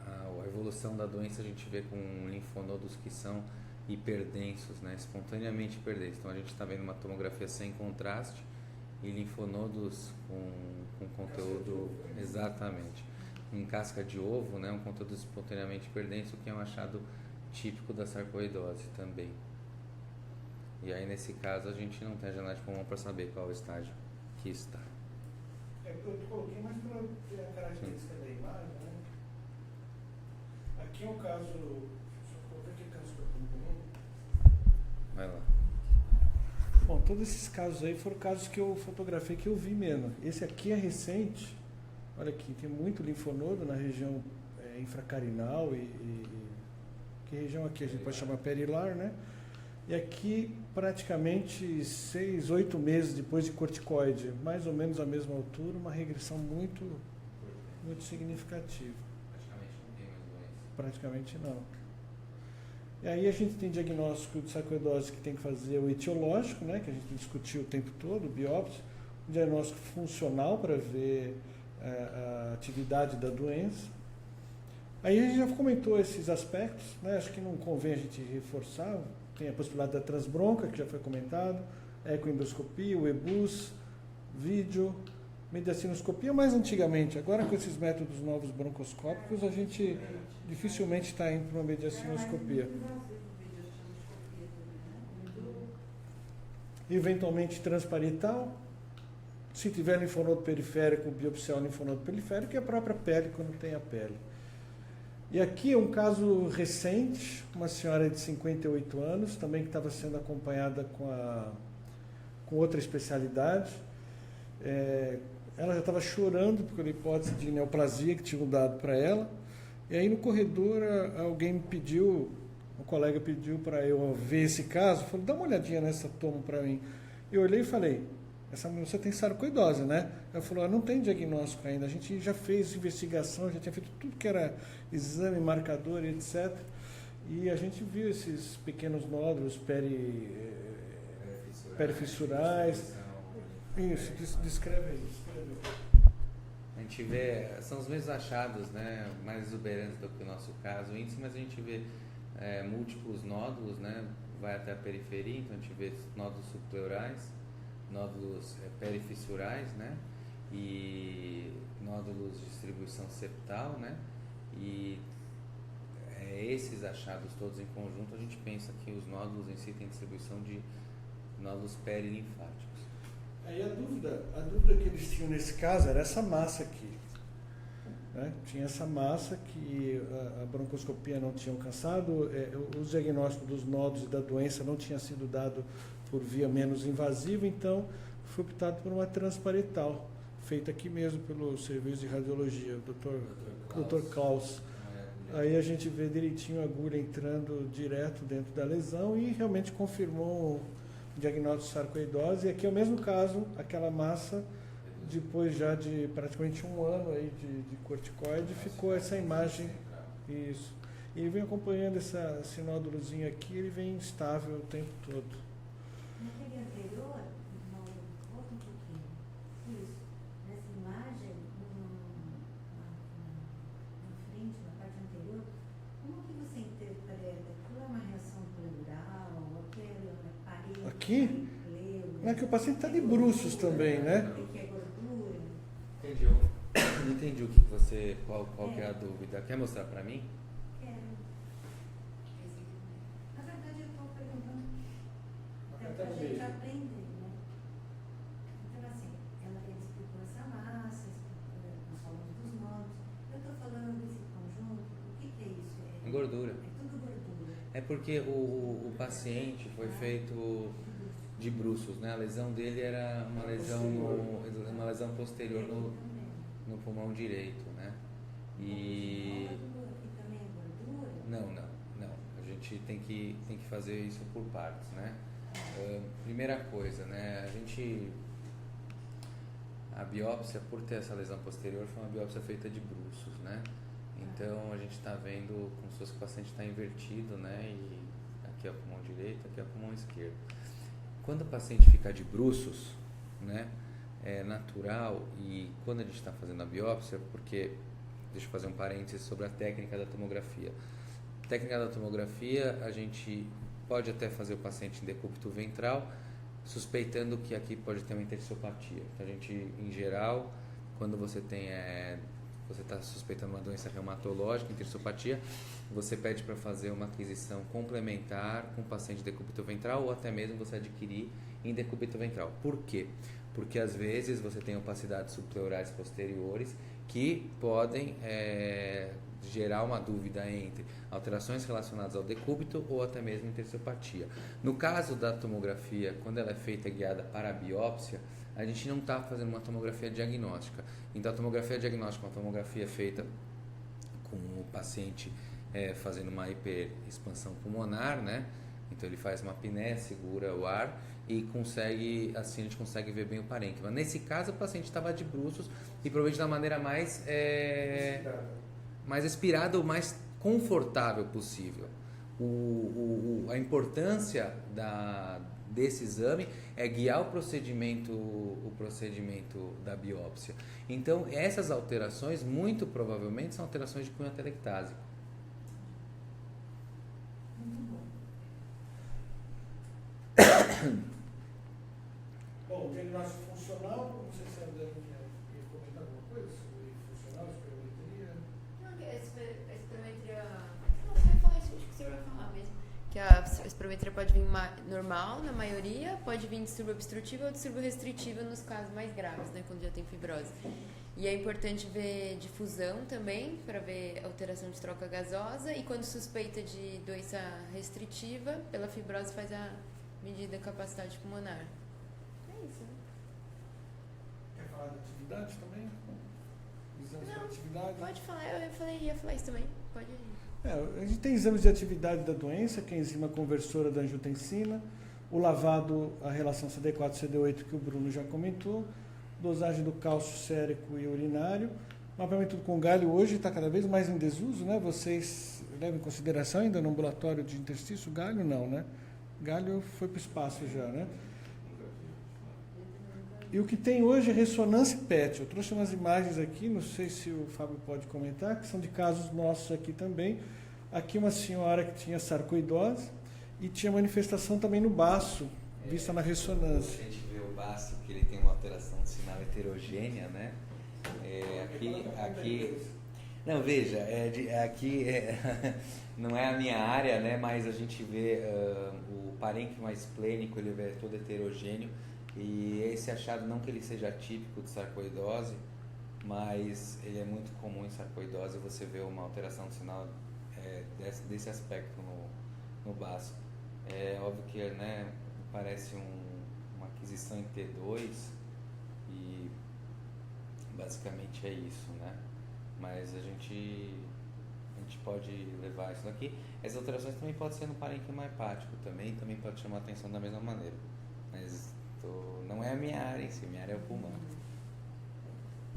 a evolução da doença, a gente vê com linfonodos que são hiperdensos, né, espontaneamente hiperdensos. Então a gente está vendo uma tomografia sem contraste e linfonodos com conteúdo exatamente em casca de ovo, né, um conteúdo espontaneamente hiperdenso, que é um achado típico da sarcoidose também. E aí nesse caso a gente não tem a janela de pulmão para saber qual o estágio que está. Eu coloquei mais para ter a característica da imagem, né? Aqui é um caso. Deixa eu colocar aqui caso que eu estou. Vai lá. Bom, todos esses casos aí foram casos que eu fotografei, que eu vi mesmo. Esse aqui é recente. Olha aqui, tem muito linfonodo na região infracarinal que região aqui a gente pode chamar perilar, né? E aqui, praticamente 6, 8 meses depois de corticoide, mais ou menos a mesma altura, uma regressão muito significativa. Praticamente não tem mais doença. Praticamente não. E aí a gente tem diagnóstico de sarcoidose que tem que fazer o etiológico, né, que a gente discutiu o tempo todo, biópsia, um diagnóstico funcional para ver a atividade da doença. Aí a gente já comentou esses aspectos, né, acho que não convém a gente reforçar. Tem a possibilidade da transbronca, que já foi comentado, ecoendoscopia, o EBUS, vídeo, mediacinoscopia mais antigamente. Agora, com esses métodos novos broncoscópicos, a gente dificilmente está indo para uma mediacinoscopia. Eventualmente transparietal, se tiver linfonodo periférico, biopsiar o linfonodo periférico e a própria pele quando tem a pele. E aqui é um caso recente, uma senhora de 58 anos, também que estava sendo acompanhada com outra especialidade. Ela já estava chorando por uma hipótese de neoplasia que tinham dado para ela. E aí no corredor alguém me pediu, um colega pediu para eu ver esse caso, falou, dá uma olhadinha nessa tomo para mim. Eu olhei e falei, essa moça tem sarcoidose, né? Ela falou, não tem diagnóstico ainda, a gente já fez investigação, já tinha feito tudo que era exame, marcador, etc. E a gente viu esses pequenos nódulos perifissurais. Isso, descreve aí. A gente vê, são os mesmos achados, né, mais exuberantes do que o nosso caso, o índice, mas a gente vê múltiplos nódulos, né, vai até a periferia, então a gente vê nódulos subpleurais, nódulos perifissurais, né, e nódulos de distribuição septal, né, e esses achados todos em conjunto, a gente pensa que os nódulos em si têm distribuição de nódulos perilinfáticos. Aí a dúvida que eles tinham nesse caso era essa massa aqui. Né? Tinha essa massa que a broncoscopia não tinha alcançado, o diagnóstico dos nódulos e da doença não tinha sido dado por via menos invasiva, então foi optado por uma transparietal, feita aqui mesmo pelo serviço de radiologia, o Dr. Klaus. Aí a gente vê direitinho a agulha entrando direto dentro da lesão e realmente confirmou o diagnóstico de sarcoidose. E aqui é o mesmo caso, aquela massa, depois já de praticamente um ano aí de corticoide, ficou essa imagem. Isso. E ele vem acompanhando esse nódulozinho aqui, ele vem instável o tempo todo. Naquele anterior, aqui, Leu, não é que o paciente está de bruços também, né? o que é gordura. Entendi. Não entendi o que você, qual que é a dúvida. Quer mostrar para mim? Quero. Na verdade, eu estou perguntando até para a gente aprender, né? Então, assim, ele explicou essa massa, nós falamos dos nomes. Eu estou falando desse conjunto, o que é isso? Gordura. É tudo gordura. É porque o paciente foi feito de bruços, né? A lesão dele era uma lesão posterior no pulmão direito, né? E Aqui também é gordura? não. A gente tem que fazer isso por partes, né? Primeira coisa, né? A biópsia, por ter essa lesão posterior, foi uma biópsia feita de bruços, né? Então a gente está vendo como se fosse que o paciente está invertido, né? E aqui é o pulmão direito, aqui é o pulmão esquerdo. Quando o paciente fica de bruços, né? É natural, e quando a gente está fazendo a biópsia, porque, deixa eu fazer um parênteses sobre a técnica da tomografia. A técnica da tomografia, a gente pode até fazer o paciente em decúbito ventral, suspeitando que aqui pode ter uma intersticiopatia. Então, a gente, em geral, quando você está suspeitando uma doença reumatológica, intersticiopatia, você pede para fazer uma aquisição complementar com o paciente de decúbito ventral, ou até mesmo você adquirir em decúbito ventral. Por quê? Porque às vezes você tem opacidades subpleurais posteriores que podem gerar uma dúvida entre alterações relacionadas ao decúbito ou até mesmo intersticiopatia. No caso da tomografia, quando ela é feita guiada para a biópsia, a gente não está fazendo uma tomografia diagnóstica. Então a tomografia diagnóstica é uma tomografia feita com o paciente fazendo uma hiperexpansão pulmonar, né? Então ele faz uma apneia, segura o ar e assim a gente consegue ver bem o parênquima. Nesse caso o paciente estava de bruços e provavelmente da maneira mais expirada ou mais confortável possível. A importância desse exame é guiar o procedimento da biópsia. Então essas alterações muito provavelmente são alterações de cunho atelectásico. Bom, o diagnóstico funcional, não sei se a Dani quer comentar alguma coisa sobre funcional, espirometria. Não, a espirometria... Não, você vai falar isso, acho que você vai falar mesmo. Que a espirometria pode vir normal, na maioria, pode vir distúrbio obstrutivo ou distúrbio restritivo nos casos mais graves, né, quando já tem fibrose. E é importante ver difusão também, para ver alteração de troca gasosa, e quando suspeita de doença restritiva, pela fibrose faz a medida da capacidade pulmonar. É isso, né? Quer falar de atividade também? Exames de atividade? Pode falar, ia falar isso também. Pode ir. A gente tem exames de atividade da doença, que é a enzima conversora da angiotensina, o lavado, a relação CD4-CD8 que o Bruno já comentou, dosagem do cálcio sérico e urinário, mapeamento com galho hoje está cada vez mais em desuso, né? Vocês levam em consideração ainda no ambulatório de interstício? Galho não, né? Galho foi para o espaço já, né? E o que tem hoje é ressonância PET. Eu trouxe umas imagens aqui, não sei se o Fábio pode comentar, que são de casos nossos aqui também. Aqui uma senhora que tinha sarcoidose e tinha manifestação também no baço, vista na ressonância. A gente vê o baço que ele tem uma alteração de sinal heterogênea, né? Aqui não, veja, aqui não é a minha área, né? Mas a gente vê o parênquima esplênico, ele é todo heterogêneo. E esse achado, não que ele seja típico de sarcoidose, mas ele é muito comum em sarcoidose, você vê uma alteração do sinal desse aspecto no baço. É óbvio que, né, parece uma aquisição em T2 e basicamente é isso, né? Mas a gente pode levar isso daqui. Essas alterações também podem ser no parênquima hepático também pode chamar atenção da mesma maneira. Mas não é a minha área em si, minha área é o pulmão.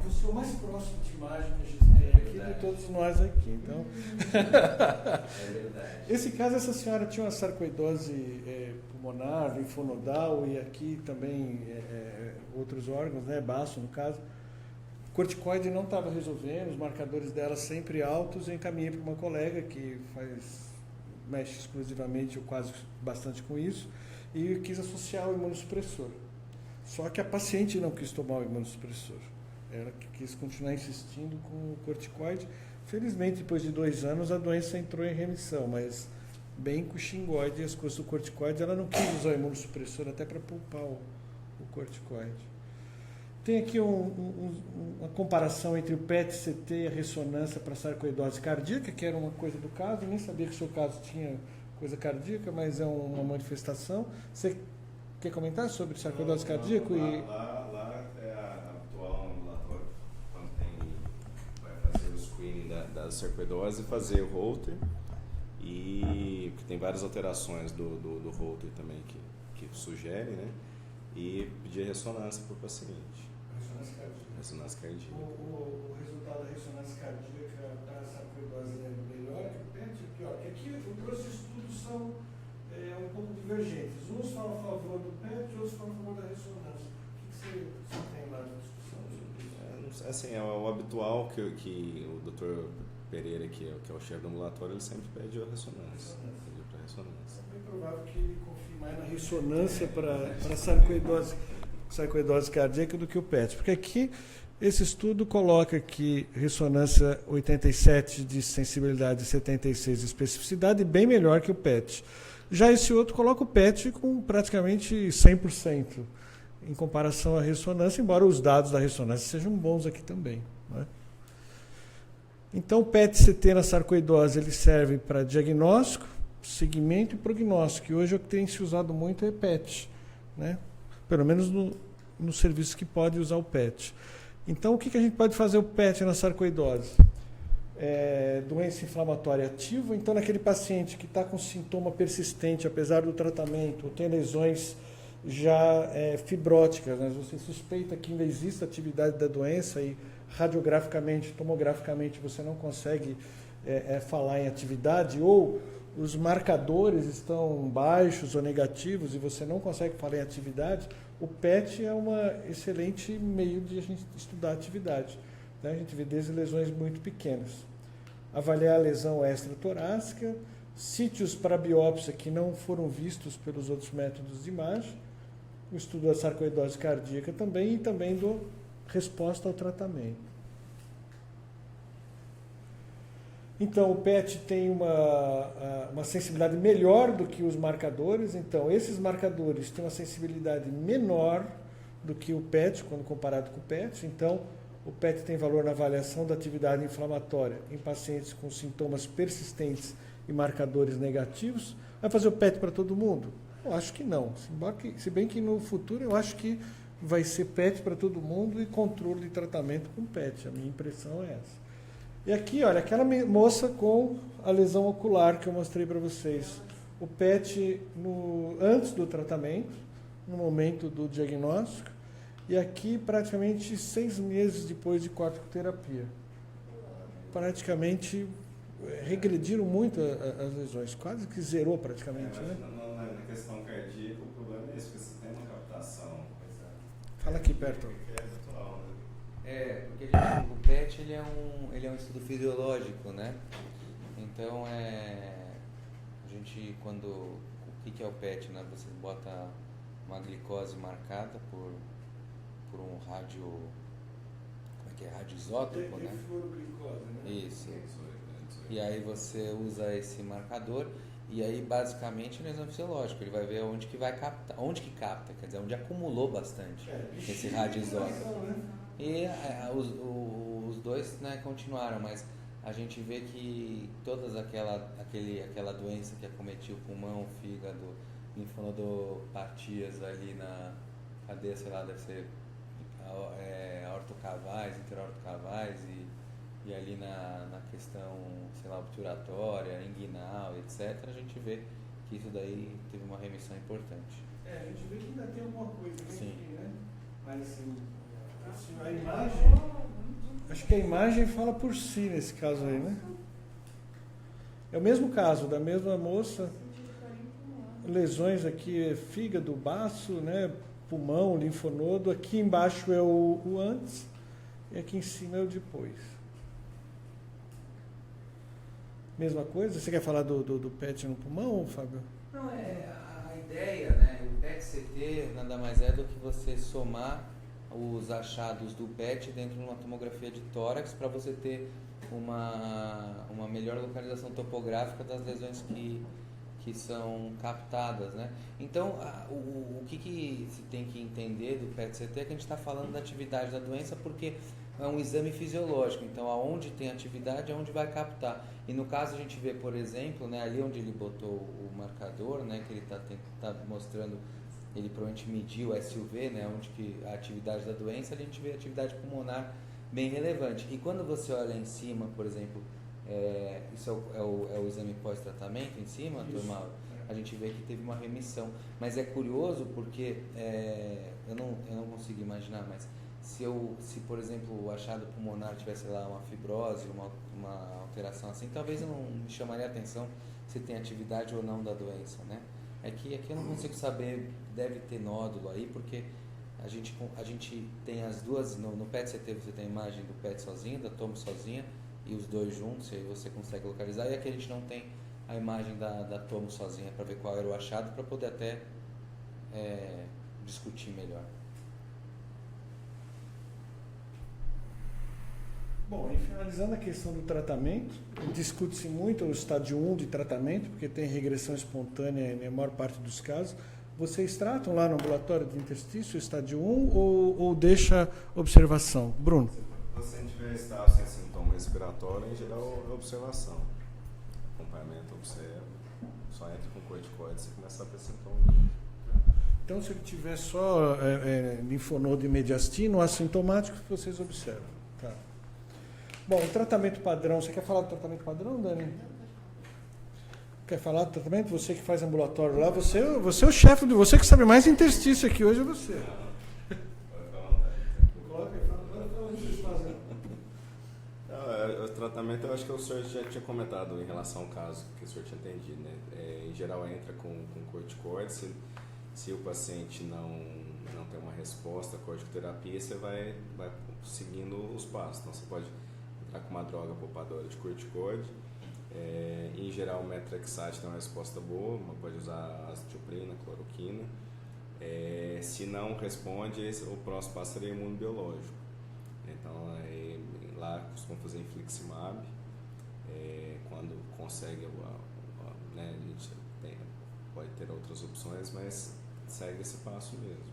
Você é o mais próximo de imagem que a gente tem aqui de todos nós aqui, então. É verdade. Esse caso, essa senhora tinha uma sarcoidose pulmonar, linfonodal e aqui também outros órgãos, né, baço no caso. Corticoide não estava resolvendo, os marcadores dela sempre altos, eu encaminhei para uma colega que mexe exclusivamente ou quase bastante com isso. e quis associar o imunossupressor. Só que a paciente não quis tomar o imunossupressor. Ela quis continuar insistindo com o corticoide. Felizmente, depois de 2 anos, a doença entrou em remissão, mas bem com o xingoide e as coisas do corticoide, ela não quis usar o imunossupressor até para poupar o corticoide. Tem aqui uma comparação entre o PET-CT e a ressonância para sarcoidose cardíaca, que era uma coisa do caso, nem sabia que o seu caso tinha coisa cardíaca, mas é uma manifestação. Você quer comentar sobre sarcoidose cardíaca? Lá é a atual ambulatório, quando vai fazer o screening da sarcoidose, fazer o Holter, e porque tem várias alterações do Holter também que sugere, né? E pedir ressonância para o paciente. Ressonância cardíaca. O resultado da ressonância cardíaca para a sarcoidose é melhor que o PET, é pior. Porque aqui os estudos são um pouco divergentes. Uns falam a favor do PET, outros falam a favor da ressonância. O que você tem lá na discussão sobre isso? Assim, é o habitual que o Dr. Pereira, que é o chefe do ambulatório, ele sempre pede a ressonância. Pediu para ressonância. É bem provável que ele confie mais na ressonância para sarcoidose cardíaca do que o PET. Porque aqui, esse estudo coloca que ressonância 87 de sensibilidade e 76 de especificidade, bem melhor que o PET. Já esse outro coloca o PET com praticamente 100% em comparação à ressonância, embora os dados da ressonância sejam bons aqui também, né? Então, o PET-CT na sarcoidose ele serve para diagnóstico, seguimento e prognóstico. E hoje o que tem se usado muito é PET, né? Pelo menos no serviço que pode usar o PET. Então, o que a gente pode fazer o PET na sarcoidose? Doença inflamatória ativa. Então, naquele paciente que está com sintoma persistente, apesar do tratamento, ou tem lesões já fibróticas, né? Você suspeita que ainda existe atividade da doença e radiograficamente, tomograficamente, você não consegue falar em atividade, ou os marcadores estão baixos ou negativos e você não consegue falar em atividade, o PET é um excelente meio de a gente estudar a atividade, né? A gente vê desde lesões muito pequenas. Avaliar a lesão extratorácica, sítios para biópsia que não foram vistos pelos outros métodos de imagem, o estudo da sarcoidose cardíaca também, e também do resposta ao tratamento. Então, o PET tem uma sensibilidade melhor do que os marcadores. Então, esses marcadores têm uma sensibilidade menor do que o PET, quando comparado com o PET. Então, o PET tem valor na avaliação da atividade inflamatória em pacientes com sintomas persistentes e marcadores negativos. Vai fazer o PET para todo mundo? Eu acho que não. Se bem que no futuro eu acho que vai ser PET para todo mundo e controle de tratamento com PET. A minha impressão é essa. E aqui, olha, aquela moça com a lesão ocular que eu mostrei para vocês. O PET antes do tratamento, no momento do diagnóstico, e aqui praticamente 6 meses depois de corticoterapia. Praticamente regrediram muito as lesões, quase que zerou praticamente, né? Na questão cardíaca, o problema é isso, porque você tem uma captação. Fala aqui perto. Porque o PET ele é um estudo fisiológico, né? Então a gente o que é o PET, né? Você bota uma glicose marcada por um rádio, como é que é? Radioisótopo, né? Isso. E aí você usa esse marcador e aí basicamente é lesão fisiológica, ele vai ver onde que vai captar, onde que capta, quer dizer, onde acumulou bastante esse radioisótopo. E os dois, né, continuaram, mas a gente vê que todas aquela doença que acometia o pulmão, o fígado, linfonodopatias ali na cadeia, sei lá, deve ser aortocavais, interaortocavais e ali na questão, sei lá, obturatória, inguinal, etc., a gente vê que isso daí teve uma remissão importante. A gente vê que ainda tem alguma coisa Sim. Aqui, né? Mas assim, a imagem, acho que a imagem fala por si nesse caso aí, né? É o mesmo caso, da mesma moça, lesões aqui, fígado, baço, né? Pulmão, linfonodo, aqui embaixo é o antes e aqui em cima é o depois. Mesma coisa? Você quer falar do PET no pulmão, Fábio? Não, a ideia, né? PET-CT nada mais é do que você somar os achados do PET dentro de uma tomografia de tórax para você ter uma melhor localização topográfica das lesões que são captadas, né? Então, o que se tem que entender do PET-CT é que a gente está falando da atividade da doença porque é um exame fisiológico, então aonde tem atividade é onde vai captar. E no caso a gente vê, por exemplo, né, ali onde ele botou o marcador, né, que ele está mostrando, ele provavelmente mediu o SUV, né, onde que a atividade da doença, ali a gente vê a atividade pulmonar bem relevante. E quando você olha em cima, por exemplo, isso é o exame pós-tratamento em cima, turma, a gente vê que teve uma remissão. Mas é curioso porque eu não consigo imaginar, mas se por exemplo o achado pulmonar tivesse lá uma fibrose, uma alteração assim, talvez eu não me chamaria a atenção se tem atividade ou não da doença, né? É que aqui eu não consigo saber, deve ter nódulo aí, porque a gente tem as duas, no PET-CT você tem a imagem do PET sozinho, da tomo sozinha, e os dois juntos, e aí você consegue localizar, e aqui a gente não tem a imagem da tomo sozinha para ver qual era o achado, para poder até discutir melhor. Bom, e finalizando a questão do tratamento, discute-se muito o estágio 1 de tratamento, porque tem regressão espontânea na maior parte dos casos. Vocês tratam lá no ambulatório de interstício o estágio 1 ou deixa observação? Bruno? Se o paciente tiver estado sem sintoma respiratório, em geral é observação. Acompanhamento, observa. Só entra com corticoide se começar a ter sintoma. Então, se ele tiver só linfonodo e mediastino, assintomático, vocês observam. Tá. Bom, o tratamento padrão, você quer falar do tratamento padrão, Dani? Quer falar do tratamento? Você que faz ambulatório lá, você é o chefe, você que sabe mais interstício aqui hoje é você. O tratamento, eu acho que o senhor já tinha comentado em relação ao caso que o senhor tinha entendido, né? Em geral entra com corticoide, se o paciente não tem uma resposta à corticoterapia, você vai seguindo os passos. Então você pode entrar com uma droga poupadora de corticoide. Em geral, o metrexate tem uma resposta boa, pode usar azitioprina, cloroquina. Se não responde, o próximo passo seria imunobiológico. Então, lá costumam fazer infliximab, quando consegue, né, a gente pode ter outras opções, mas segue esse passo mesmo.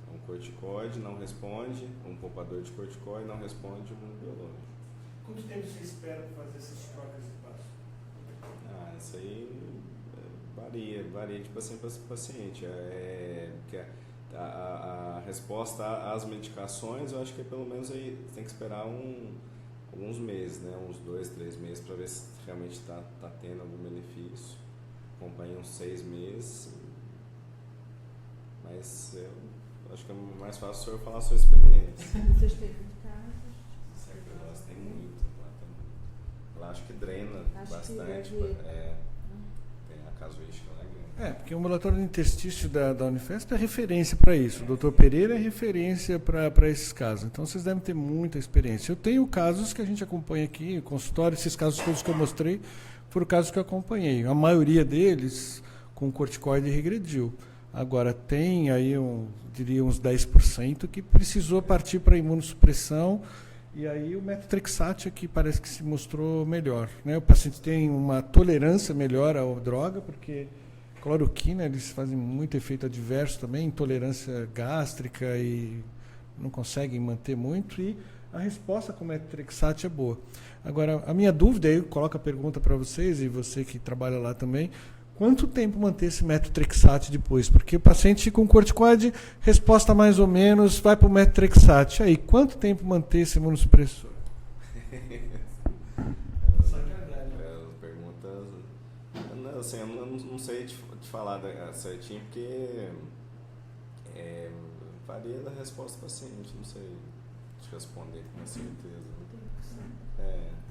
Então, corticoide não responde, um poupador de corticoide não responde, imunobiológico. Quanto tempo você espera para fazer essas trocas de passo? Isso aí varia de paciente para paciente. Que a resposta às medicações, eu acho que pelo menos aí tem que esperar alguns meses, né? Uns 2, 3 meses para ver se realmente está tendo algum benefício. Acompanha uns 6 meses, mas eu acho que é mais fácil o senhor falar a sua experiência. Vocês têm muito casos? Tem muito. Lá acho que drena bastante. Tem a casuística lá grande. Porque o ambulatório de interstício da Unifesp é referência para isso. O Dr. Pereira é referência para esses casos. Então, vocês devem ter muita experiência. Eu tenho casos que a gente acompanha aqui, consultório, esses casos todos que eu mostrei, foram casos que eu acompanhei. A maioria deles com corticoide regrediu. Agora, tem aí, diria, uns 10% que precisou partir para imunossupressão. E aí o metotrexate aqui parece que se mostrou melhor, né? O paciente tem uma tolerância melhor à droga, porque cloroquina, eles fazem muito efeito adverso também, intolerância gástrica e não conseguem manter muito, e a resposta com o metotrexate é boa. Agora, a minha dúvida, aí eu coloco a pergunta para vocês, e você que trabalha lá também, quanto tempo manter esse metotrexate depois? Porque o paciente com corticoide, resposta mais ou menos, vai para o metotrexate. Aí, quanto tempo manter esse imunossupressor? Perguntas... Assim, eu não sei te falar certinho, porque varia da resposta do paciente. Não sei te responder com certeza.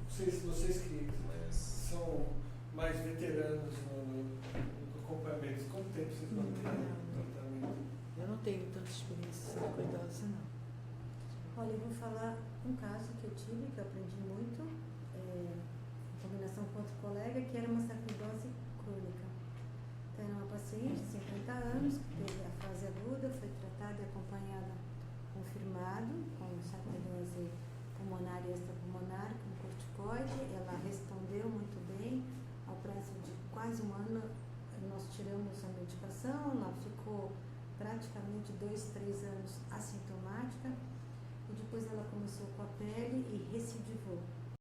Vocês que são mais veteranos no acompanhamento, quanto tempo vocês mantêm o tratamento? Eu não tenho tanta experiência com idosa, não. Olha, eu vou falar um caso que eu tive, que eu aprendi muito, em combinação com outro colega, que era uma sarcoidose crônica. Então, era uma paciente de 50 anos, que teve a fase tireoide, ela respondeu muito bem. Ao prazo de quase um ano, nós tiramos a medicação, ela ficou praticamente 2, 3 anos assintomática, e depois ela começou com a pele e recidivou.